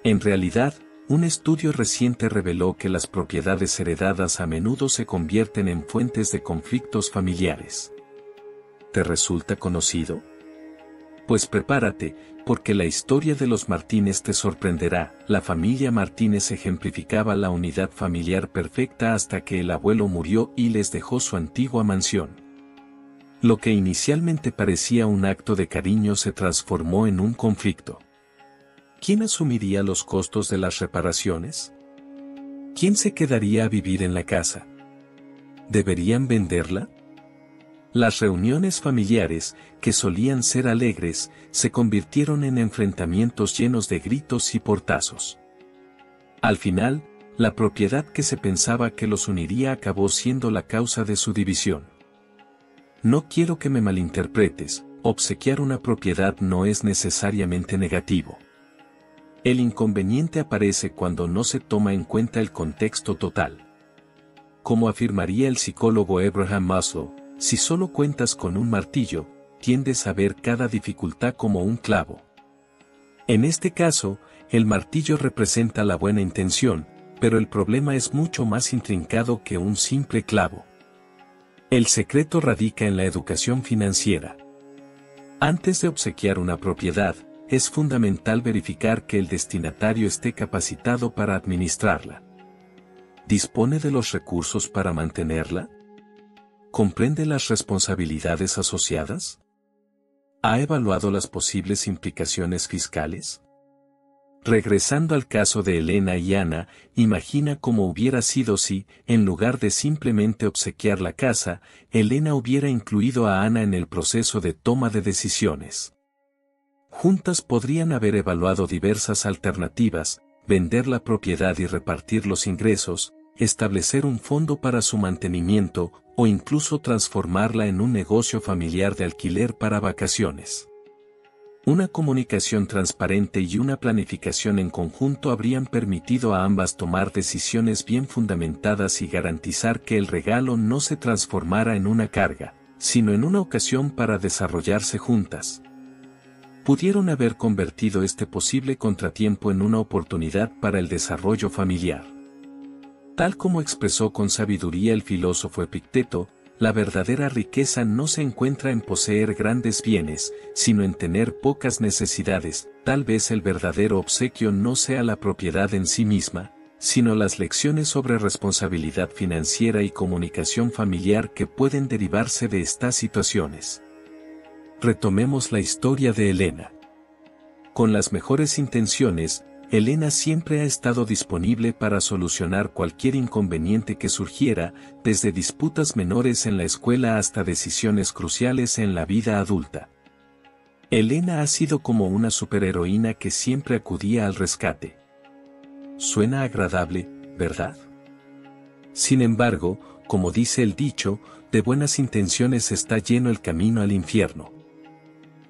Speaker 1: En realidad, un estudio reciente reveló que las propiedades heredadas a menudo se convierten en fuentes de conflictos familiares. ¿Te resulta conocido? Pues prepárate, porque la historia de los Martínez te sorprenderá. La familia Martínez ejemplificaba la unidad familiar perfecta hasta que el abuelo murió y les dejó su antigua mansión. Lo que inicialmente parecía un acto de cariño se transformó en un conflicto. ¿Quién asumiría los costos de las reparaciones? ¿Quién se quedaría a vivir en la casa? ¿Deberían venderla? Las reuniones familiares, que solían ser alegres, se convirtieron en enfrentamientos llenos de gritos y portazos. Al final, la propiedad que se pensaba que los uniría acabó siendo la causa de su división. No quiero que me malinterpretes, obsequiar una propiedad no es necesariamente negativo. El inconveniente aparece cuando no se toma en cuenta el contexto total. Como afirmaría el psicólogo Abraham Maslow, si solo cuentas con un martillo, tiendes a ver cada dificultad como un clavo. En este caso, el martillo representa la buena intención, pero el problema es mucho más intrincado que un simple clavo. El secreto radica en la educación financiera. Antes de obsequiar una propiedad, es fundamental verificar que el destinatario esté capacitado para administrarla. ¿Dispone de los recursos para mantenerla? ¿Comprende las responsabilidades asociadas? ¿Ha evaluado las posibles implicaciones fiscales? Regresando al caso de Elena y Ana, imagina cómo hubiera sido si, en lugar de simplemente obsequiar la casa, Elena hubiera incluido a Ana en el proceso de toma de decisiones. Juntas podrían haber evaluado diversas alternativas, vender la propiedad y repartir los ingresos, establecer un fondo para su mantenimiento, o incluso transformarla en un negocio familiar de alquiler para vacaciones. Una comunicación transparente y una planificación en conjunto habrían permitido a ambas tomar decisiones bien fundamentadas y garantizar que el regalo no se transformara en una carga, sino en una ocasión para desarrollarse juntas. Pudieron haber convertido este posible contratiempo en una oportunidad para el desarrollo familiar. Tal como expresó con sabiduría el filósofo Epicteto, la verdadera riqueza no se encuentra en poseer grandes bienes, sino en tener pocas necesidades. Tal vez el verdadero obsequio no sea la propiedad en sí misma, sino las lecciones sobre responsabilidad financiera y comunicación familiar que pueden derivarse de estas situaciones. Retomemos la historia de Elena. Con las mejores intenciones, Elena siempre ha estado disponible para solucionar cualquier inconveniente que surgiera, desde disputas menores en la escuela hasta decisiones cruciales en la vida adulta. Elena ha sido como una superheroína que siempre acudía al rescate. Suena agradable, ¿verdad? Sin embargo, como dice el dicho, de buenas intenciones está lleno el camino al infierno.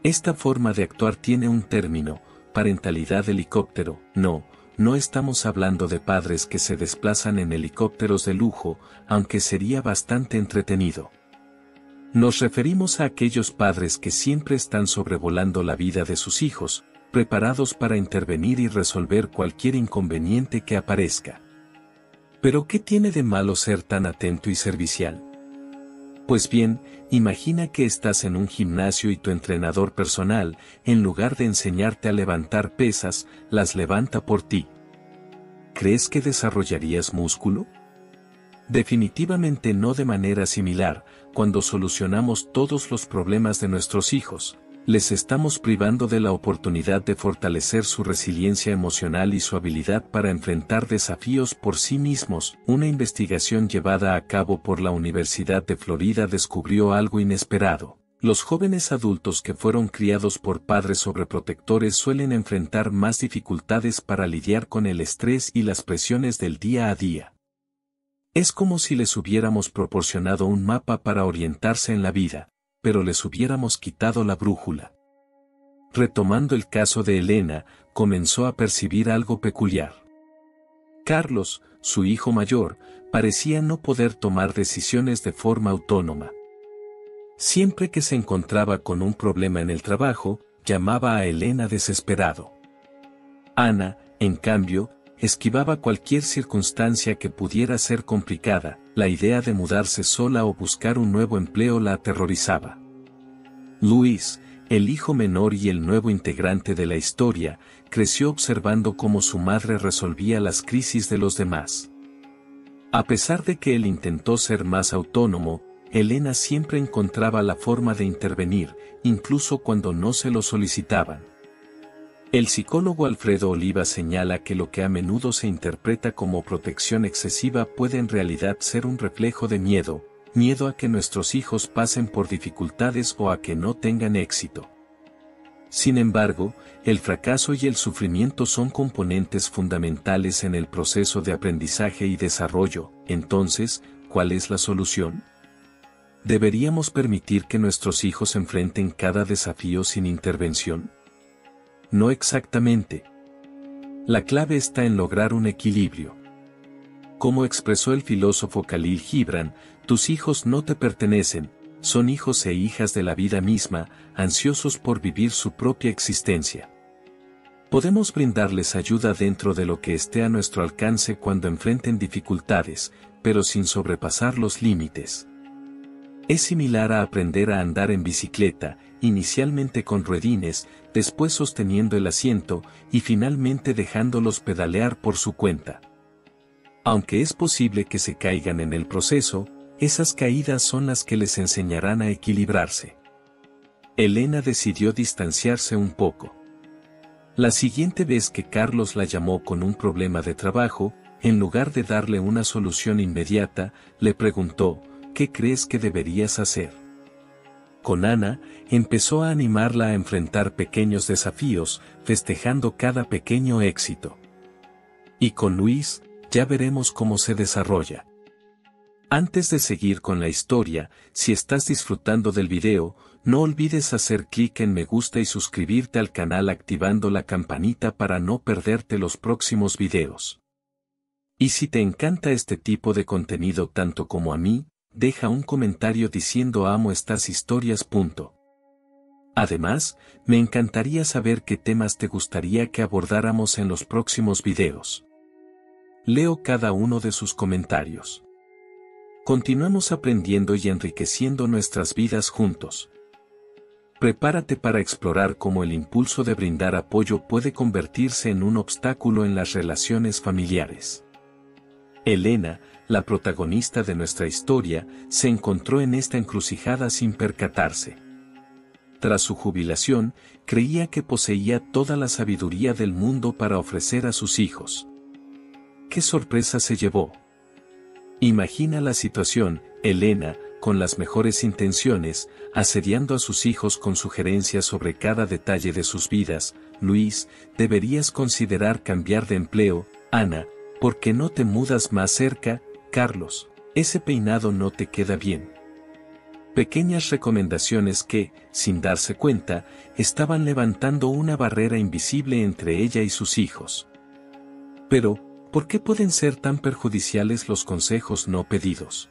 Speaker 1: Esta forma de actuar tiene un término: parentalidad helicóptero. No estamos hablando de padres que se desplazan en helicópteros de lujo, aunque sería bastante entretenido. Nos referimos a aquellos padres que siempre están sobrevolando la vida de sus hijos, preparados para intervenir y resolver cualquier inconveniente que aparezca. ¿Pero qué tiene de malo ser tan atento y servicial? Pues bien, imagina que estás en un gimnasio y tu entrenador personal, en lugar de enseñarte a levantar pesas, las levanta por ti. ¿Crees que desarrollarías músculo? Definitivamente no de manera similar. Cuando solucionamos todos los problemas de nuestros hijos, les estamos privando de la oportunidad de fortalecer su resiliencia emocional y su habilidad para enfrentar desafíos por sí mismos. Una investigación llevada a cabo por la Universidad de Florida descubrió algo inesperado. Los jóvenes adultos que fueron criados por padres sobreprotectores suelen enfrentar más dificultades para lidiar con el estrés y las presiones del día a día. Es como si les hubiéramos proporcionado un mapa para orientarse en la vida, pero les hubiéramos quitado la brújula. Retomando el caso de Elena, comenzó a percibir algo peculiar. Carlos, su hijo mayor, parecía no poder tomar decisiones de forma autónoma. Siempre que se encontraba con un problema en el trabajo, llamaba a Elena desesperado. Ana, en cambio, esquivaba cualquier circunstancia que pudiera ser complicada. La idea de mudarse sola o buscar un nuevo empleo la aterrorizaba. Luis, el hijo menor y el nuevo integrante de la historia, creció observando cómo su madre resolvía las crisis de los demás. A pesar de que él intentó ser más autónomo, Elena siempre encontraba la forma de intervenir, incluso cuando no se lo solicitaban. El psicólogo Alfredo Oliva señala que lo que a menudo se interpreta como protección excesiva puede en realidad ser un reflejo de miedo a que nuestros hijos pasen por dificultades o a que no tengan éxito. Sin embargo, el fracaso y el sufrimiento son componentes fundamentales en el proceso de aprendizaje y desarrollo. Entonces, ¿cuál es la solución? ¿Deberíamos permitir que nuestros hijos enfrenten cada desafío sin intervención? No exactamente. La clave está en lograr un equilibrio. Como expresó el filósofo Khalil Gibran, tus hijos no te pertenecen, son hijos e hijas de la vida misma, ansiosos por vivir su propia existencia. Podemos brindarles ayuda dentro de lo que esté a nuestro alcance cuando enfrenten dificultades, pero sin sobrepasar los límites. Es similar a aprender a andar en bicicleta, inicialmente con ruedines, después sosteniendo el asiento, y finalmente dejándolos pedalear por su cuenta. Aunque es posible que se caigan en el proceso, esas caídas son las que les enseñarán a equilibrarse. Elena decidió distanciarse un poco. La siguiente vez que Carlos la llamó con un problema de trabajo, en lugar de darle una solución inmediata, le preguntó, ¿qué crees que deberías hacer? Con Ana, empezó a animarla a enfrentar pequeños desafíos, festejando cada pequeño éxito. Y con Luis, ya veremos cómo se desarrolla. Antes de seguir con la historia, si estás disfrutando del video, no olvides hacer clic en me gusta y suscribirte al canal activando la campanita para no perderte los próximos videos. Y si te encanta este tipo de contenido tanto como a mí, deja un comentario diciendo amo estas historias. Además, me encantaría saber qué temas te gustaría que abordáramos en los próximos videos. Leo cada uno de sus comentarios. Continuamos aprendiendo y enriqueciendo nuestras vidas juntos. Prepárate para explorar cómo el impulso de brindar apoyo puede convertirse en un obstáculo en las relaciones familiares. Elena, la protagonista de nuestra historia, se encontró en esta encrucijada sin percatarse. Tras su jubilación, creía que poseía toda la sabiduría del mundo para ofrecer a sus hijos. ¿Qué sorpresa se llevó? Imagina la situación, Elena, con las mejores intenciones, asediando a sus hijos con sugerencias sobre cada detalle de sus vidas. Luis, deberías considerar cambiar de empleo. Ana, ¿por qué no te mudas más cerca? Carlos, ese peinado no te queda bien. Pequeñas recomendaciones que, sin darse cuenta, estaban levantando una barrera invisible entre ella y sus hijos. Pero, ¿por qué pueden ser tan perjudiciales los consejos no pedidos?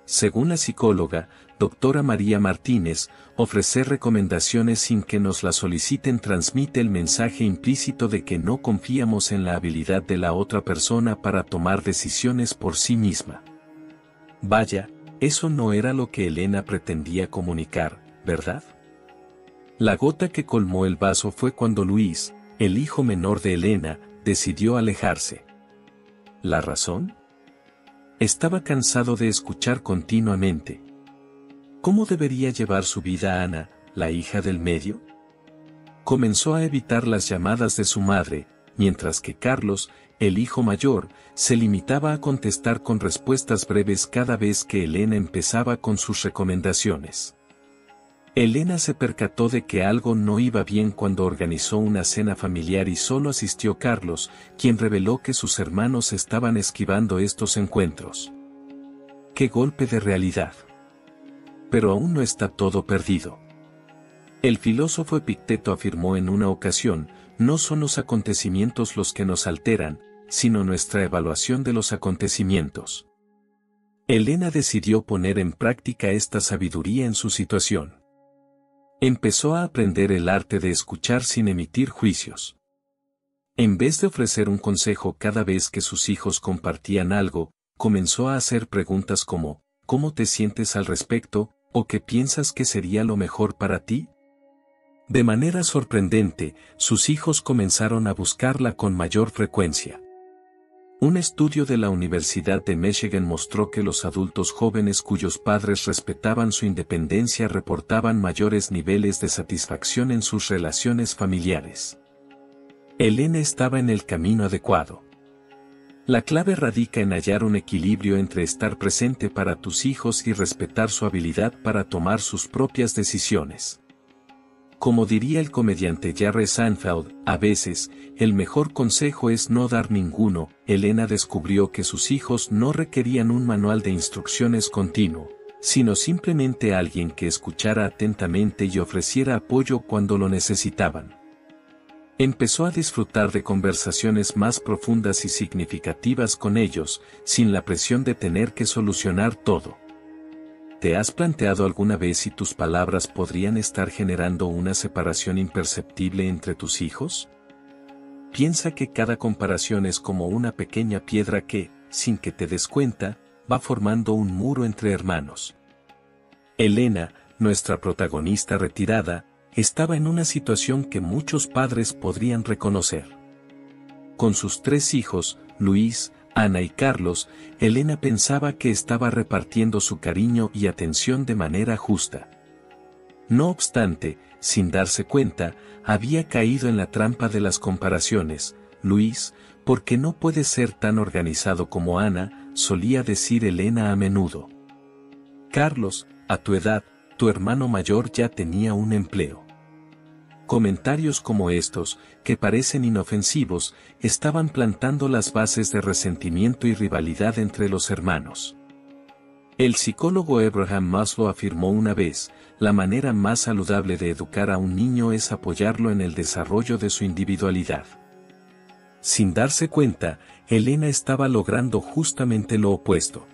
Speaker 1: Según la psicóloga, doctora María Martínez, ofrecer recomendaciones sin que nos las soliciten transmite el mensaje implícito de que no confiamos en la habilidad de la otra persona para tomar decisiones por sí misma. Vaya, eso no era lo que Elena pretendía comunicar, ¿verdad? La gota que colmó el vaso fue cuando Luis, el hijo menor de Elena, decidió alejarse. ¿La razón? Estaba cansado de escuchar continuamente. ¿Cómo debería llevar su vida Ana, la hija del medio? Comenzó a evitar las llamadas de su madre, mientras que Carlos, el hijo mayor, se limitaba a contestar con respuestas breves cada vez que Elena empezaba con sus recomendaciones. Elena se percató de que algo no iba bien cuando organizó una cena familiar y solo asistió Carlos, quien reveló que sus hermanos estaban esquivando estos encuentros. ¡Qué golpe de realidad! Pero aún no está todo perdido. El filósofo Epicteto afirmó en una ocasión, no son los acontecimientos los que nos alteran, sino nuestra evaluación de los acontecimientos. Elena decidió poner en práctica esta sabiduría en su situación. Empezó a aprender el arte de escuchar sin emitir juicios. En vez de ofrecer un consejo cada vez que sus hijos compartían algo, comenzó a hacer preguntas como, ¿cómo te sientes al respecto? ¿O qué piensas que sería lo mejor para ti? De manera sorprendente, sus hijos comenzaron a buscarla con mayor frecuencia. Un estudio de la Universidad de Michigan mostró que los adultos jóvenes cuyos padres respetaban su independencia reportaban mayores niveles de satisfacción en sus relaciones familiares. Elena estaba en el camino adecuado. La clave radica en hallar un equilibrio entre estar presente para tus hijos y respetar su habilidad para tomar sus propias decisiones. Como diría el comediante Jerry Seinfeld, a veces, el mejor consejo es no dar ninguno. Elena descubrió que sus hijos no requerían un manual de instrucciones continuo, sino simplemente alguien que escuchara atentamente y ofreciera apoyo cuando lo necesitaban. Empezó a disfrutar de conversaciones más profundas y significativas con ellos, sin la presión de tener que solucionar todo. ¿Te has planteado alguna vez si tus palabras podrían estar generando una separación imperceptible entre tus hijos? Piensa que cada comparación es como una pequeña piedra que, sin que te des cuenta, va formando un muro entre hermanos. Elena, nuestra protagonista retirada, estaba en una situación que muchos padres podrían reconocer. Con sus 3 hijos, Luis, Ana y Carlos, Elena pensaba que estaba repartiendo su cariño y atención de manera justa. No obstante, sin darse cuenta, había caído en la trampa de las comparaciones. Luis, ¿por qué no puedes ser tan organizado como Ana?, solía decir Elena a menudo. Carlos, a tu edad, tu hermano mayor ya tenía un empleo. Comentarios como estos, que parecen inofensivos, estaban plantando las bases de resentimiento y rivalidad entre los hermanos. El psicólogo Abraham Maslow afirmó una vez, la manera más saludable de educar a un niño es apoyarlo en el desarrollo de su individualidad. Sin darse cuenta, Elena estaba logrando justamente lo opuesto.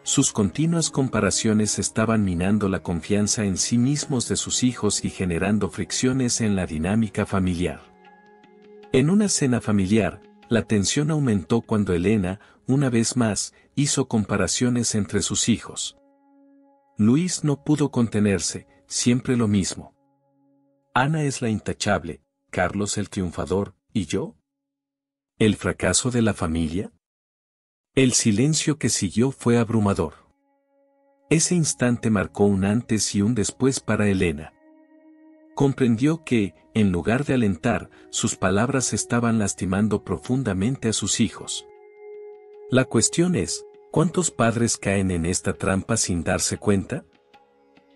Speaker 1: Sus continuas comparaciones estaban minando la confianza en sí mismos de sus hijos y generando fricciones en la dinámica familiar. En una cena familiar, la tensión aumentó cuando Elena, una vez más, hizo comparaciones entre sus hijos. Luis no pudo contenerse, siempre lo mismo. Ana es la intachable, Carlos el triunfador, ¿y yo? ¿El fracaso de la familia? El silencio que siguió fue abrumador. Ese instante marcó un antes y un después para Elena. Comprendió que, en lugar de alentar, sus palabras estaban lastimando profundamente a sus hijos. La cuestión es, ¿cuántos padres caen en esta trampa sin darse cuenta?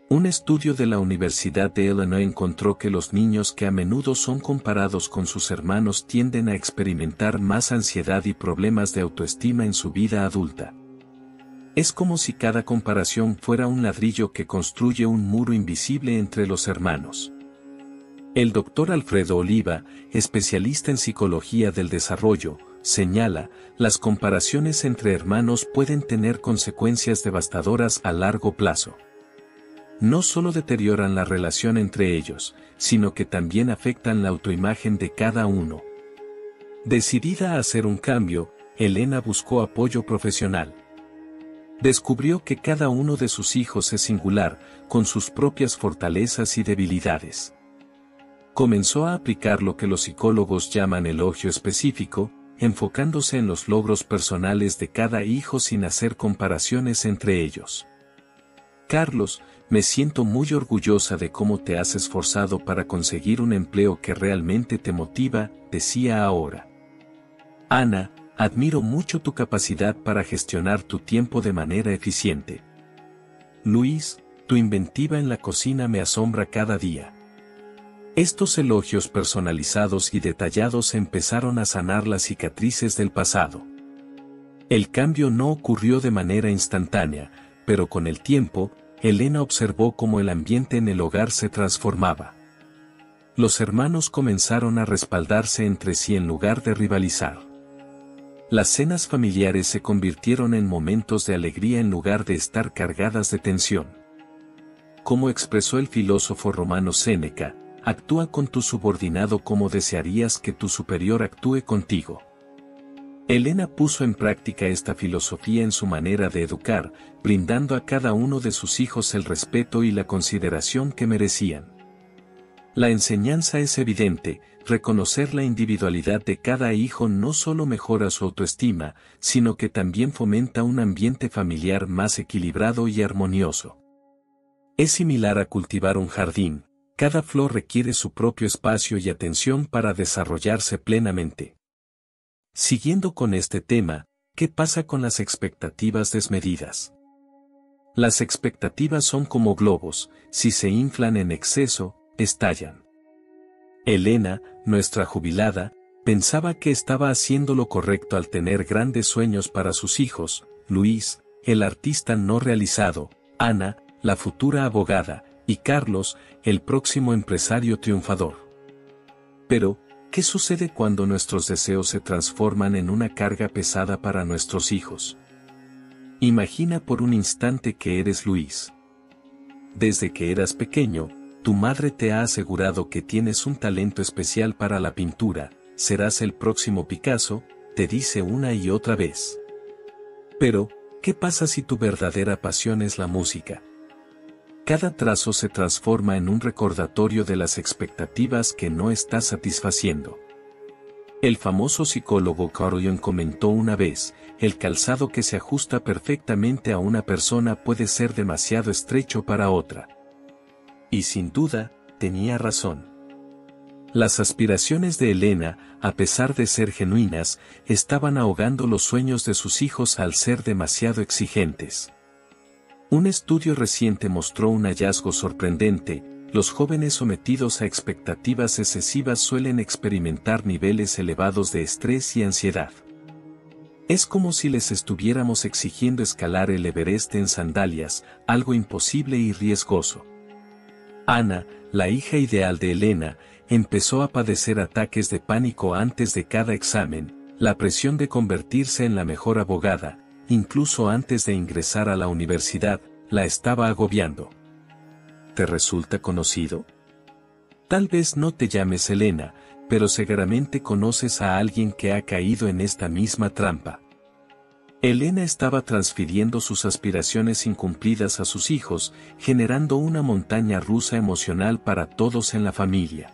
Speaker 1: Un estudio de la Universidad de Illinois encontró que los niños que a menudo son comparados con sus hermanos tienden a experimentar más ansiedad y problemas de autoestima en su vida adulta. Es como si cada comparación fuera un ladrillo que construye un muro invisible entre los hermanos. El doctor Alfredo Oliva, especialista en psicología del desarrollo, señala, las comparaciones entre hermanos pueden tener consecuencias devastadoras a largo plazo. No solo deterioran la relación entre ellos, sino que también afectan la autoimagen de cada uno. Decidida a hacer un cambio, Elena buscó apoyo profesional. Descubrió que cada uno de sus hijos es singular, con sus propias fortalezas y debilidades. Comenzó a aplicar lo que los psicólogos llaman elogio específico, enfocándose en los logros personales de cada hijo sin hacer comparaciones entre ellos. Carlos, me siento muy orgullosa de cómo te has esforzado para conseguir un empleo que realmente te motiva, decía ahora. Ana, admiro mucho tu capacidad para gestionar tu tiempo de manera eficiente. Luis, tu inventiva en la cocina me asombra cada día. Estos elogios personalizados y detallados empezaron a sanar las cicatrices del pasado. El cambio no ocurrió de manera instantánea, pero con el tiempo, Elena observó cómo el ambiente en el hogar se transformaba. Los hermanos comenzaron a respaldarse entre sí en lugar de rivalizar. Las cenas familiares se convirtieron en momentos de alegría en lugar de estar cargadas de tensión. Como expresó el filósofo romano Séneca, actúa con tu subordinado como desearías que tu superior actúe contigo. Elena puso en práctica esta filosofía en su manera de educar, brindando a cada uno de sus hijos el respeto y la consideración que merecían. La enseñanza es evidente, reconocer la individualidad de cada hijo no solo mejora su autoestima, sino que también fomenta un ambiente familiar más equilibrado y armonioso. Es similar a cultivar un jardín, cada flor requiere su propio espacio y atención para desarrollarse plenamente. Siguiendo con este tema, ¿qué pasa con las expectativas desmedidas? Las expectativas son como globos, si se inflan en exceso, estallan. Elena, nuestra jubilada, pensaba que estaba haciendo lo correcto al tener grandes sueños para sus hijos, Luis, el artista no realizado, Ana, la futura abogada, y Carlos, el próximo empresario triunfador. Pero, ¿qué sucede cuando nuestros deseos se transforman en una carga pesada para nuestros hijos? Imagina por un instante que eres Luis. Desde que eras pequeño, tu madre te ha asegurado que tienes un talento especial para la pintura, serás el próximo Picasso, te dice una y otra vez. Pero, ¿qué pasa si tu verdadera pasión es la música? Cada trazo se transforma en un recordatorio de las expectativas que no estás satisfaciendo. El famoso psicólogo Carl Jung comentó una vez, el calzado que se ajusta perfectamente a una persona puede ser demasiado estrecho para otra. Y sin duda, tenía razón. Las aspiraciones de Elena, a pesar de ser genuinas, estaban ahogando los sueños de sus hijos al ser demasiado exigentes. Un estudio reciente mostró un hallazgo sorprendente: los jóvenes sometidos a expectativas excesivas suelen experimentar niveles elevados de estrés y ansiedad. Es como si les estuviéramos exigiendo escalar el Everest en sandalias, algo imposible y riesgoso. Ana, la hija ideal de Elena, empezó a padecer ataques de pánico antes de cada examen. La presión de convertirse en la mejor abogada, incluso antes de ingresar a la universidad, la estaba agobiando. ¿Te resulta conocido? Tal vez no te llames Elena, pero seguramente conoces a alguien que ha caído en esta misma trampa. Elena estaba transfiriendo sus aspiraciones incumplidas a sus hijos, generando una montaña rusa emocional para todos en la familia.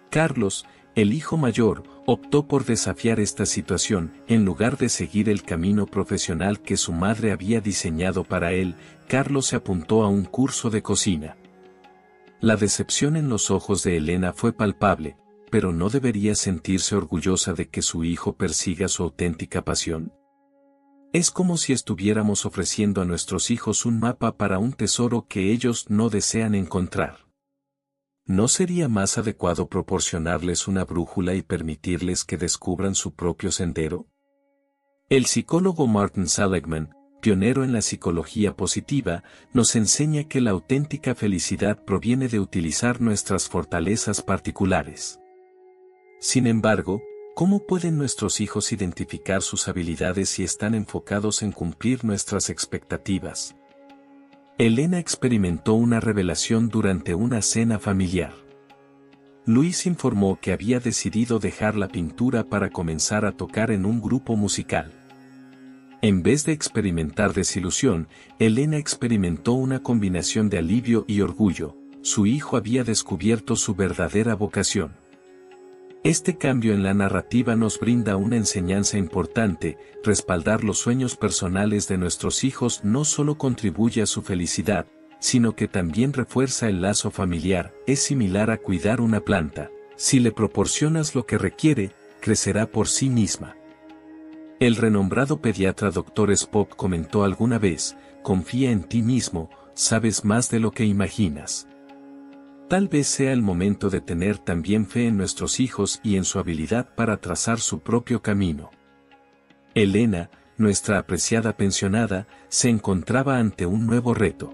Speaker 1: Carlos, el hijo mayor, optó por desafiar esta situación. En lugar de seguir el camino profesional que su madre había diseñado para él, Carlos se apuntó a un curso de cocina. La decepción en los ojos de Elena fue palpable, pero ¿no debería sentirse orgullosa de que su hijo persiga su auténtica pasión? Es como si estuviéramos ofreciendo a nuestros hijos un mapa para un tesoro que ellos no desean encontrar. ¿No sería más adecuado proporcionarles una brújula y permitirles que descubran su propio sendero? El psicólogo Martin Seligman, pionero en la psicología positiva, nos enseña que la auténtica felicidad proviene de utilizar nuestras fortalezas particulares. Sin embargo, ¿cómo pueden nuestros hijos identificar sus habilidades si están enfocados en cumplir nuestras expectativas? Elena experimentó una revelación durante una cena familiar. Luis informó que había decidido dejar la pintura para comenzar a tocar en un grupo musical. En vez de experimentar desilusión, Elena experimentó una combinación de alivio y orgullo. Su hijo había descubierto su verdadera vocación. Este cambio en la narrativa nos brinda una enseñanza importante: respaldar los sueños personales de nuestros hijos no solo contribuye a su felicidad, sino que también refuerza el lazo familiar. Es similar a cuidar una planta: si le proporcionas lo que requiere, crecerá por sí misma. El renombrado pediatra Dr. Spock comentó alguna vez: confía en ti mismo, sabes más de lo que imaginas. Tal vez sea el momento de tener también fe en nuestros hijos y en su habilidad para trazar su propio camino. Elena, nuestra apreciada pensionada, se encontraba ante un nuevo reto.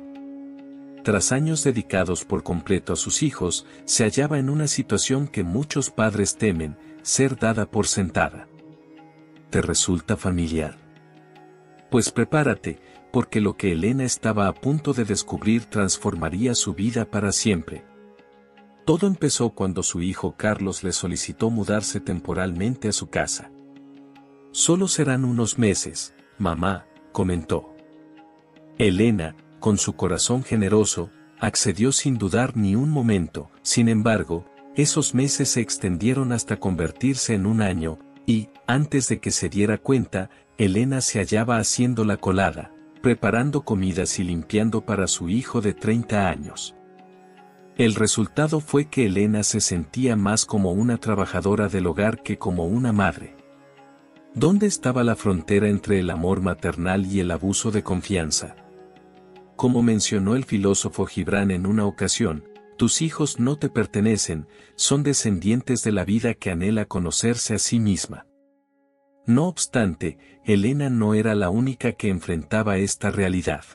Speaker 1: Tras años dedicados por completo a sus hijos, se hallaba en una situación que muchos padres temen: ser dada por sentada. ¿Te resulta familiar? Pues prepárate, porque lo que Elena estaba a punto de descubrir transformaría su vida para siempre. Todo empezó cuando su hijo Carlos le solicitó mudarse temporalmente a su casa. Solo serán unos meses, mamá, comentó. Elena, con su corazón generoso, accedió sin dudar ni un momento. Sin embargo, esos meses se extendieron hasta convertirse en un año, y, antes de que se diera cuenta, Elena se hallaba haciendo la colada, preparando comidas y limpiando para su hijo de 30 años. El resultado fue que Elena se sentía más como una trabajadora del hogar que como una madre. ¿Dónde estaba la frontera entre el amor maternal y el abuso de confianza? Como mencionó el filósofo Gibran en una ocasión, tus hijos no te pertenecen, son descendientes de la vida que anhela conocerse a sí misma. No obstante, Elena no era la única que enfrentaba esta realidad.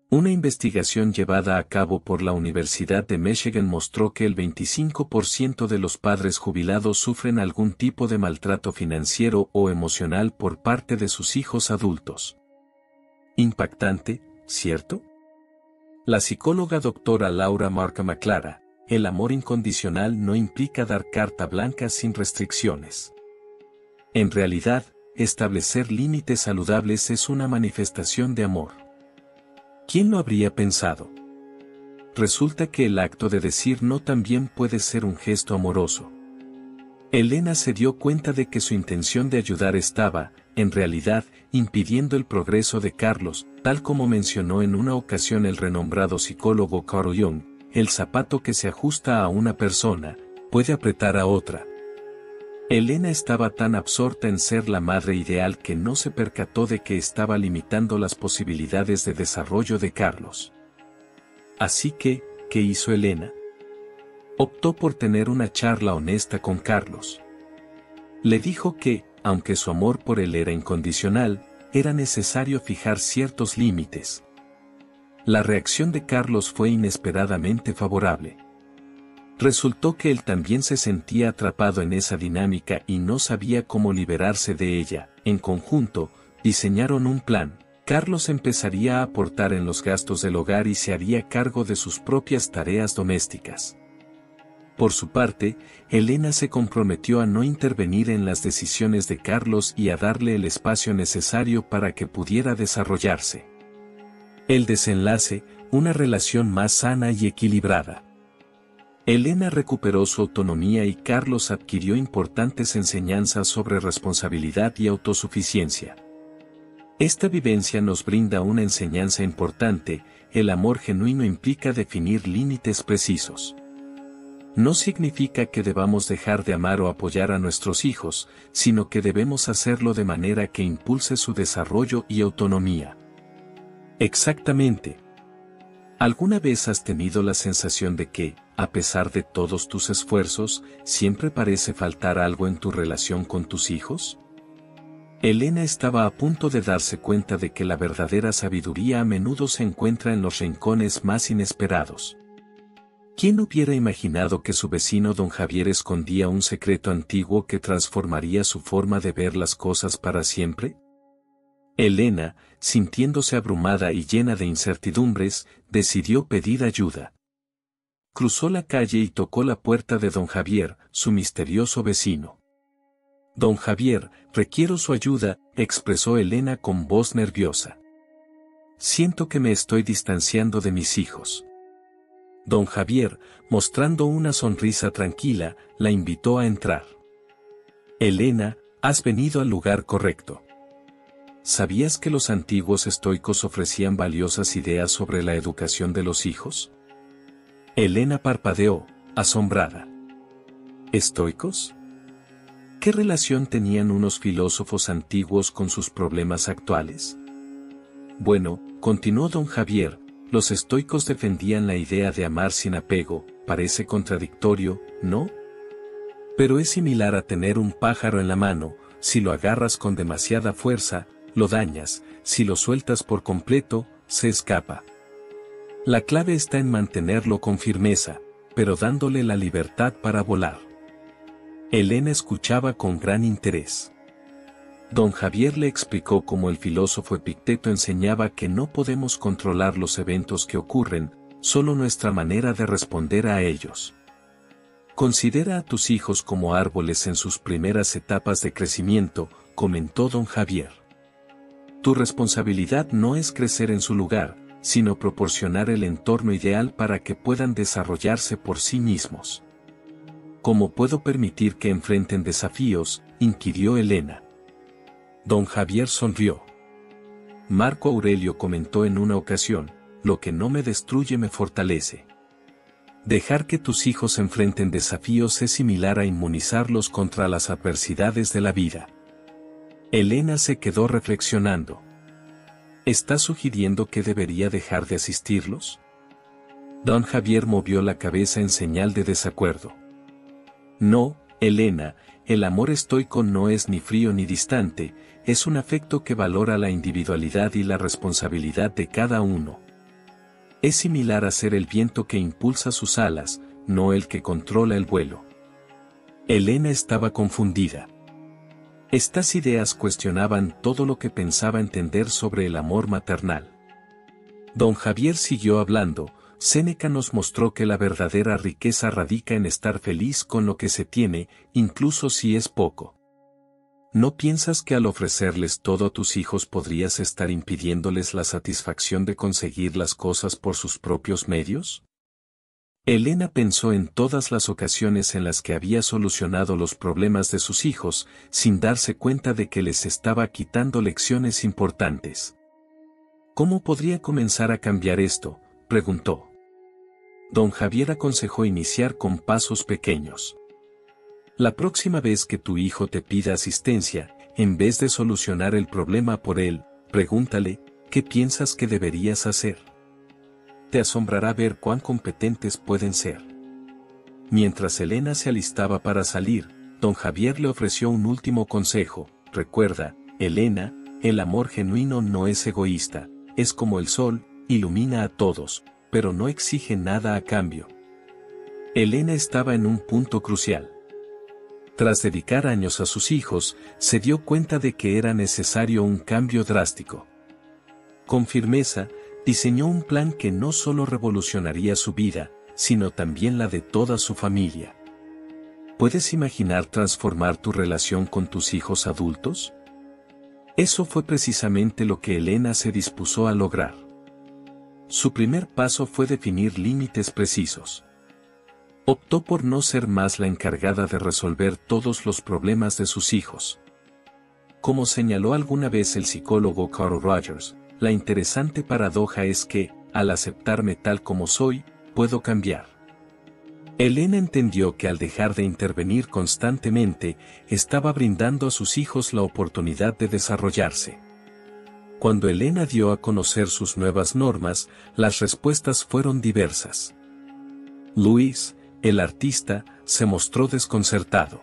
Speaker 1: Una investigación llevada a cabo por la Universidad de Michigan mostró que el 25% de los padres jubilados sufren algún tipo de maltrato financiero o emocional por parte de sus hijos adultos. Impactante, ¿cierto? La psicóloga doctora Laura Markham aclara: el amor incondicional no implica dar carta blanca sin restricciones. En realidad, establecer límites saludables es una manifestación de amor. ¿Quién lo habría pensado? Resulta que el acto de decir no también puede ser un gesto amoroso. Elena se dio cuenta de que su intención de ayudar estaba, en realidad, impidiendo el progreso de Carlos, tal como mencionó en una ocasión el renombrado psicólogo Carl Jung. el zapato que se ajusta a una persona, puede apretar a otra. Elena estaba tan absorta en ser la madre ideal que no se percató de que estaba limitando las posibilidades de desarrollo de Carlos. Así que, ¿qué hizo Elena? Optó por tener una charla honesta con Carlos. Le dijo que, aunque su amor por él era incondicional, era necesario fijar ciertos límites. La reacción de Carlos fue inesperadamente favorable. Resultó que él también se sentía atrapado en esa dinámica y no sabía cómo liberarse de ella. En conjunto, diseñaron un plan. Carlos empezaría a aportar en los gastos del hogar y se haría cargo de sus propias tareas domésticas. Por su parte, Elena se comprometió a no intervenir en las decisiones de Carlos y a darle el espacio necesario para que pudiera desarrollarse. El desenlace, una relación más sana y equilibrada. Elena recuperó su autonomía y Carlos adquirió importantes enseñanzas sobre responsabilidad y autosuficiencia. Esta vivencia nos brinda una enseñanza importante: el amor genuino implica definir límites precisos. No significa que debamos dejar de amar o apoyar a nuestros hijos, sino que debemos hacerlo de manera que impulse su desarrollo y autonomía. Exactamente. ¿Alguna vez has tenido la sensación de que, a pesar de todos tus esfuerzos, siempre parece faltar algo en tu relación con tus hijos? Elena estaba a punto de darse cuenta de que la verdadera sabiduría a menudo se encuentra en los rincones más inesperados. ¿Quién hubiera imaginado que su vecino don Javier escondía un secreto antiguo que transformaría su forma de ver las cosas para siempre? Elena, sintiéndose abrumada y llena de incertidumbres, decidió pedir ayuda. Cruzó la calle y tocó la puerta de don Javier, su misterioso vecino. Don Javier, requiero su ayuda, expresó Elena con voz nerviosa. Siento que me estoy distanciando de mis hijos. Don Javier, mostrando una sonrisa tranquila, la invitó a entrar. Elena, has venido al lugar correcto. ¿Sabías que los antiguos estoicos ofrecían valiosas ideas sobre la educación de los hijos? Elena parpadeó, asombrada. ¿Estoicos? ¿Qué relación tenían unos filósofos antiguos con sus problemas actuales? Bueno, continuó don Javier, los estoicos defendían la idea de amar sin apego. Parece contradictorio, ¿no? Pero es similar a tener un pájaro en la mano: si lo agarras con demasiada fuerza, lo dañas; si lo sueltas por completo, se escapa. La clave está en mantenerlo con firmeza, pero dándole la libertad para volar. Elena escuchaba con gran interés. Don Javier le explicó cómo el filósofo Epicteto enseñaba que no podemos controlar los eventos que ocurren, solo nuestra manera de responder a ellos. Considera a tus hijos como árboles en sus primeras etapas de crecimiento, comentó don Javier. Tu responsabilidad no es crecer en su lugar, sino proporcionar el entorno ideal para que puedan desarrollarse por sí mismos. ¿Cómo puedo permitir que enfrenten desafíos?, inquirió Elena. Don Javier sonrió. Marco Aurelio comentó en una ocasión: lo que no me destruye me fortalece. Dejar que tus hijos enfrenten desafíos es similar a inmunizarlos contra las adversidades de la vida. Elena se quedó reflexionando. ¿Estás sugiriendo que debería dejar de asistirlos? Don Javier movió la cabeza en señal de desacuerdo. No, Elena, el amor estoico no es ni frío ni distante, es un afecto que valora la individualidad y la responsabilidad de cada uno. Es similar a ser el viento que impulsa sus alas, no el que controla el vuelo. Elena estaba confundida. Estas ideas cuestionaban todo lo que pensaba entender sobre el amor maternal. Don Javier siguió hablando. Séneca nos mostró que la verdadera riqueza radica en estar feliz con lo que se tiene, incluso si es poco. ¿No piensas que al ofrecerles todo a tus hijos podrías estar impidiéndoles la satisfacción de conseguir las cosas por sus propios medios? Elena pensó en todas las ocasiones en las que había solucionado los problemas de sus hijos, sin darse cuenta de que les estaba quitando lecciones importantes. ¿Cómo podría comenzar a cambiar esto?, preguntó. don Javier aconsejó iniciar con pasos pequeños. La próxima vez que tu hijo te pida asistencia, en vez de solucionar el problema por él, pregúntale, ¿qué piensas que deberías hacer? Te asombrará ver cuán competentes pueden ser. Mientras Elena se alistaba para salir, don Javier le ofreció un último consejo. Recuerda, Elena, el amor genuino no es egoísta, es como el sol, ilumina a todos, pero no exige nada a cambio. Elena estaba en un punto crucial. Tras dedicar años a sus hijos, se dio cuenta de que era necesario un cambio drástico. Con firmeza, diseñó un plan que no solo revolucionaría su vida, sino también la de toda su familia. ¿Puedes imaginar transformar tu relación con tus hijos adultos? Eso fue precisamente lo que Elena se dispuso a lograr. Su primer paso fue definir límites precisos. Optó por no ser más la encargada de resolver todos los problemas de sus hijos. Como señaló alguna vez el psicólogo Carl Rogers, la interesante paradoja es que, al aceptarme tal como soy, puedo cambiar. Elena entendió que al dejar de intervenir constantemente, estaba brindando a sus hijos la oportunidad de desarrollarse. Cuando Elena dio a conocer sus nuevas normas, las respuestas fueron diversas. Luis, el artista, se mostró desconcertado.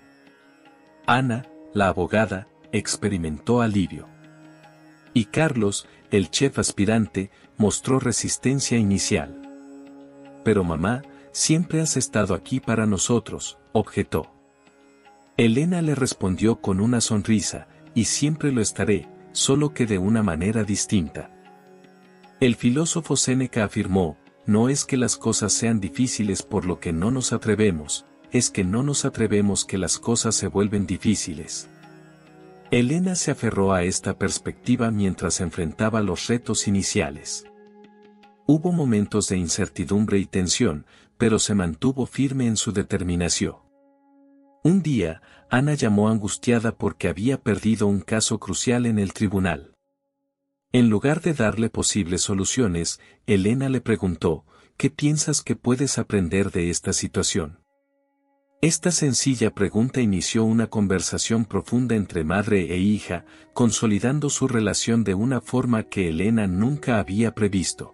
Speaker 1: Ana, la abogada, experimentó alivio. Y Carlos, el chef aspirante, mostró resistencia inicial. Pero mamá, siempre has estado aquí para nosotros, objetó. Elena le respondió con una sonrisa, y siempre lo estaré, solo que de una manera distinta. El filósofo Séneca afirmó, no es que las cosas sean difíciles por lo que no nos atrevemos, es que no nos atrevemos que las cosas se vuelven difíciles. Elena se aferró a esta perspectiva mientras enfrentaba los retos iniciales. Hubo momentos de incertidumbre y tensión, pero se mantuvo firme en su determinación. Un día, Ana llamó angustiada porque había perdido un caso crucial en el tribunal. En lugar de darle posibles soluciones, Elena le preguntó, ¿qué piensas que puedes aprender de esta situación? Esta sencilla pregunta inició una conversación profunda entre madre e hija, consolidando su relación de una forma que Elena nunca había previsto.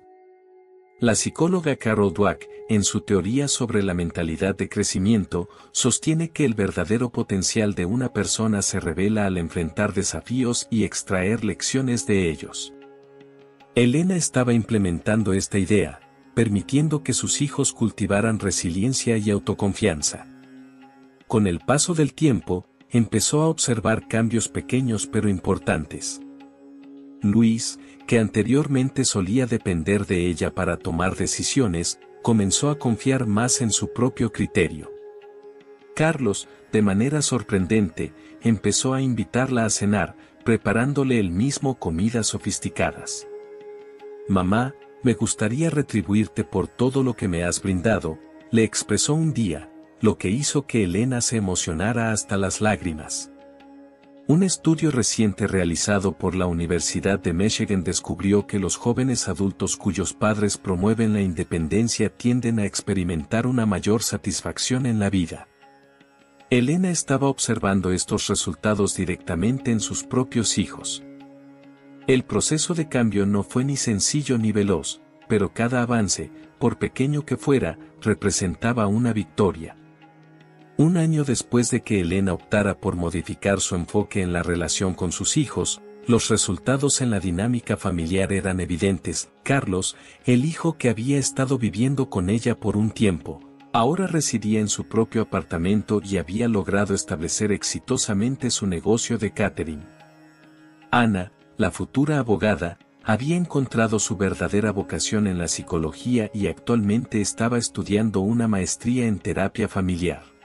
Speaker 1: La psicóloga Carol Dweck, en su teoría sobre la mentalidad de crecimiento, sostiene que el verdadero potencial de una persona se revela al enfrentar desafíos y extraer lecciones de ellos. Elena estaba implementando esta idea, permitiendo que sus hijos cultivaran resiliencia y autoconfianza. Con el paso del tiempo, empezó a observar cambios pequeños pero importantes. Luis, que anteriormente solía depender de ella para tomar decisiones, comenzó a confiar más en su propio criterio. Carlos, de manera sorprendente, empezó a invitarla a cenar, preparándole él mismo comidas sofisticadas. Mamá, me gustaría retribuirte por todo lo que me has brindado, le expresó un día, lo que hizo que Elena se emocionara hasta las lágrimas. Un estudio reciente realizado por la Universidad de Michigan descubrió que los jóvenes adultos cuyos padres promueven la independencia tienden a experimentar una mayor satisfacción en la vida. Elena estaba observando estos resultados directamente en sus propios hijos. El proceso de cambio no fue ni sencillo ni veloz, pero cada avance, por pequeño que fuera, representaba una victoria. Un año después de que Elena optara por modificar su enfoque en la relación con sus hijos, los resultados en la dinámica familiar eran evidentes. Carlos, el hijo que había estado viviendo con ella por un tiempo, ahora residía en su propio apartamento y había logrado establecer exitosamente su negocio de catering. Ana, la futura abogada, había encontrado su verdadera vocación en la psicología y actualmente estaba estudiando una maestría en terapia familiar.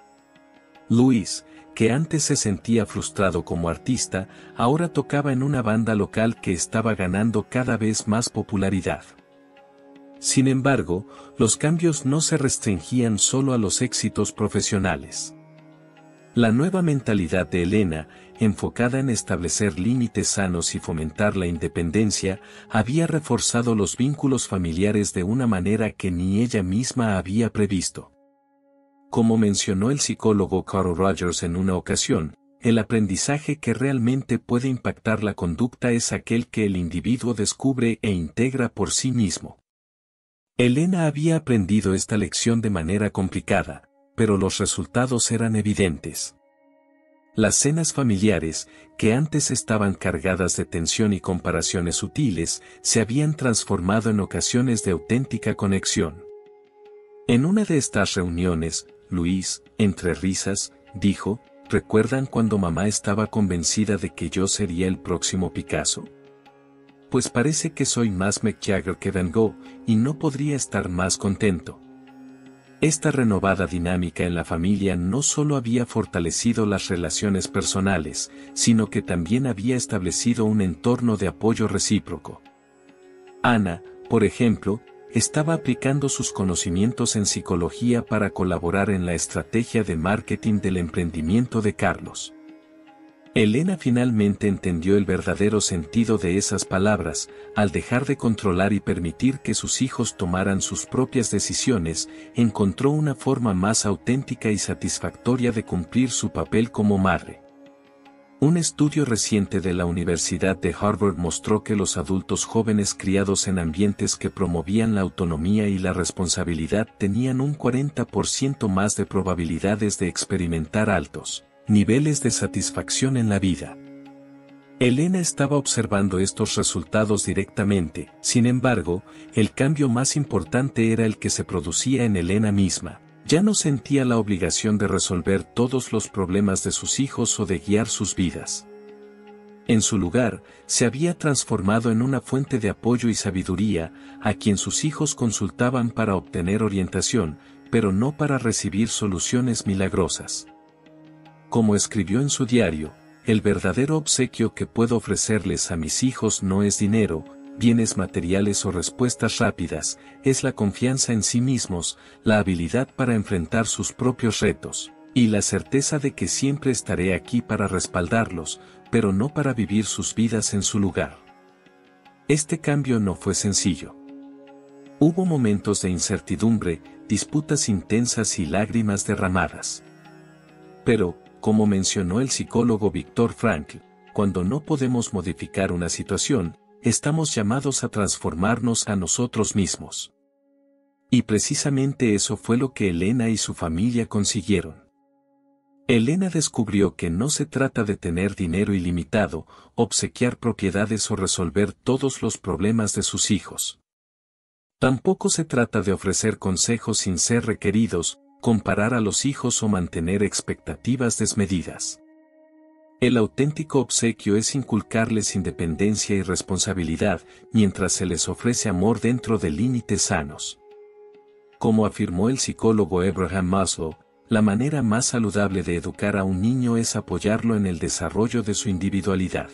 Speaker 1: Luis, que antes se sentía frustrado como artista, ahora tocaba en una banda local que estaba ganando cada vez más popularidad. Sin embargo, los cambios no se restringían solo a los éxitos profesionales. La nueva mentalidad de Elena enfocada en establecer límites sanos y fomentar la independencia, había reforzado los vínculos familiares de una manera que ni ella misma había previsto. Como mencionó el psicólogo Carl Rogers en una ocasión, el aprendizaje que realmente puede impactar la conducta es aquel que el individuo descubre e integra por sí mismo. Elena había aprendido esta lección de manera complicada, pero los resultados eran evidentes. Las cenas familiares, que antes estaban cargadas de tensión y comparaciones sutiles, se habían transformado en ocasiones de auténtica conexión. En una de estas reuniones, Luis, entre risas, dijo: ¿recuerdan cuando mamá estaba convencida de que yo sería el próximo Picasso? Pues parece que soy más Mick Jagger que Van Gogh, y no podría estar más contento. Esta renovada dinámica en la familia no solo había fortalecido las relaciones personales, sino que también había establecido un entorno de apoyo recíproco. Ana, por ejemplo, estaba aplicando sus conocimientos en psicología para colaborar en la estrategia de marketing del emprendimiento de Carlos. Elena finalmente entendió el verdadero sentido de esas palabras, al dejar de controlar y permitir que sus hijos tomaran sus propias decisiones, encontró una forma más auténtica y satisfactoria de cumplir su papel como madre. Un estudio reciente de la Universidad de Harvard mostró que los adultos jóvenes criados en ambientes que promovían la autonomía y la responsabilidad tenían un 40% más de probabilidades de experimentar altos niveles de satisfacción en la vida. Elena estaba observando estos resultados directamente, sin embargo, el cambio más importante era el que se producía en Elena misma. Ya no sentía la obligación de resolver todos los problemas de sus hijos o de guiar sus vidas. En su lugar, se había transformado en una fuente de apoyo y sabiduría, a quien sus hijos consultaban para obtener orientación, pero no para recibir soluciones milagrosas. Como escribió en su diario, el verdadero obsequio que puedo ofrecerles a mis hijos no es dinero, bienes materiales o respuestas rápidas, es la confianza en sí mismos, la habilidad para enfrentar sus propios retos, y la certeza de que siempre estaré aquí para respaldarlos, pero no para vivir sus vidas en su lugar. Este cambio no fue sencillo. Hubo momentos de incertidumbre, disputas intensas y lágrimas derramadas. Pero, como mencionó el psicólogo Viktor Frankl, cuando no podemos modificar una situación, estamos llamados a transformarnos a nosotros mismos. Y precisamente eso fue lo que Elena y su familia consiguieron. Elena descubrió que no se trata de tener dinero ilimitado, obsequiar propiedades o resolver todos los problemas de sus hijos. Tampoco se trata de ofrecer consejos sin ser requeridos, comparar a los hijos o mantener expectativas desmedidas. El auténtico obsequio es inculcarles independencia y responsabilidad, mientras se les ofrece amor dentro de límites sanos. Como afirmó el psicólogo Abraham Maslow, la manera más saludable de educar a un niño es apoyarlo en el desarrollo de su individualidad.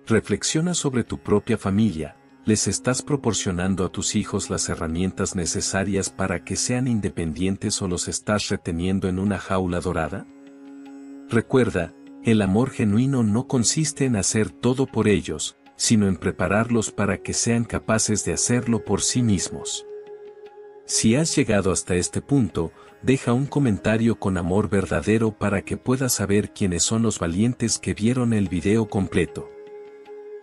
Speaker 1: Reflexiona sobre tu propia familia. ¿Les estás proporcionando a tus hijos las herramientas necesarias para que sean independientes o los estás reteniendo en una jaula dorada? Recuerda, el amor genuino no consiste en hacer todo por ellos, sino en prepararlos para que sean capaces de hacerlo por sí mismos. Si has llegado hasta este punto, deja un comentario con amor verdadero para que puedas saber quiénes son los valientes que vieron el video completo.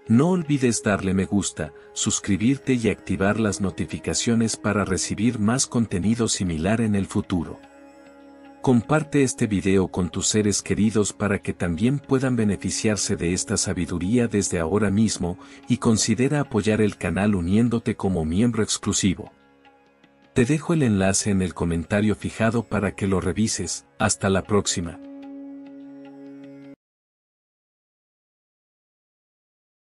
Speaker 1: No olvides darle me gusta, suscribirte y activar las notificaciones para recibir más contenido similar en el futuro. Comparte este video con tus seres queridos para que también puedan beneficiarse de esta sabiduría desde ahora mismo, y considera apoyar el canal uniéndote como miembro exclusivo. Te dejo el enlace en el comentario fijado para que lo revises. Hasta la próxima.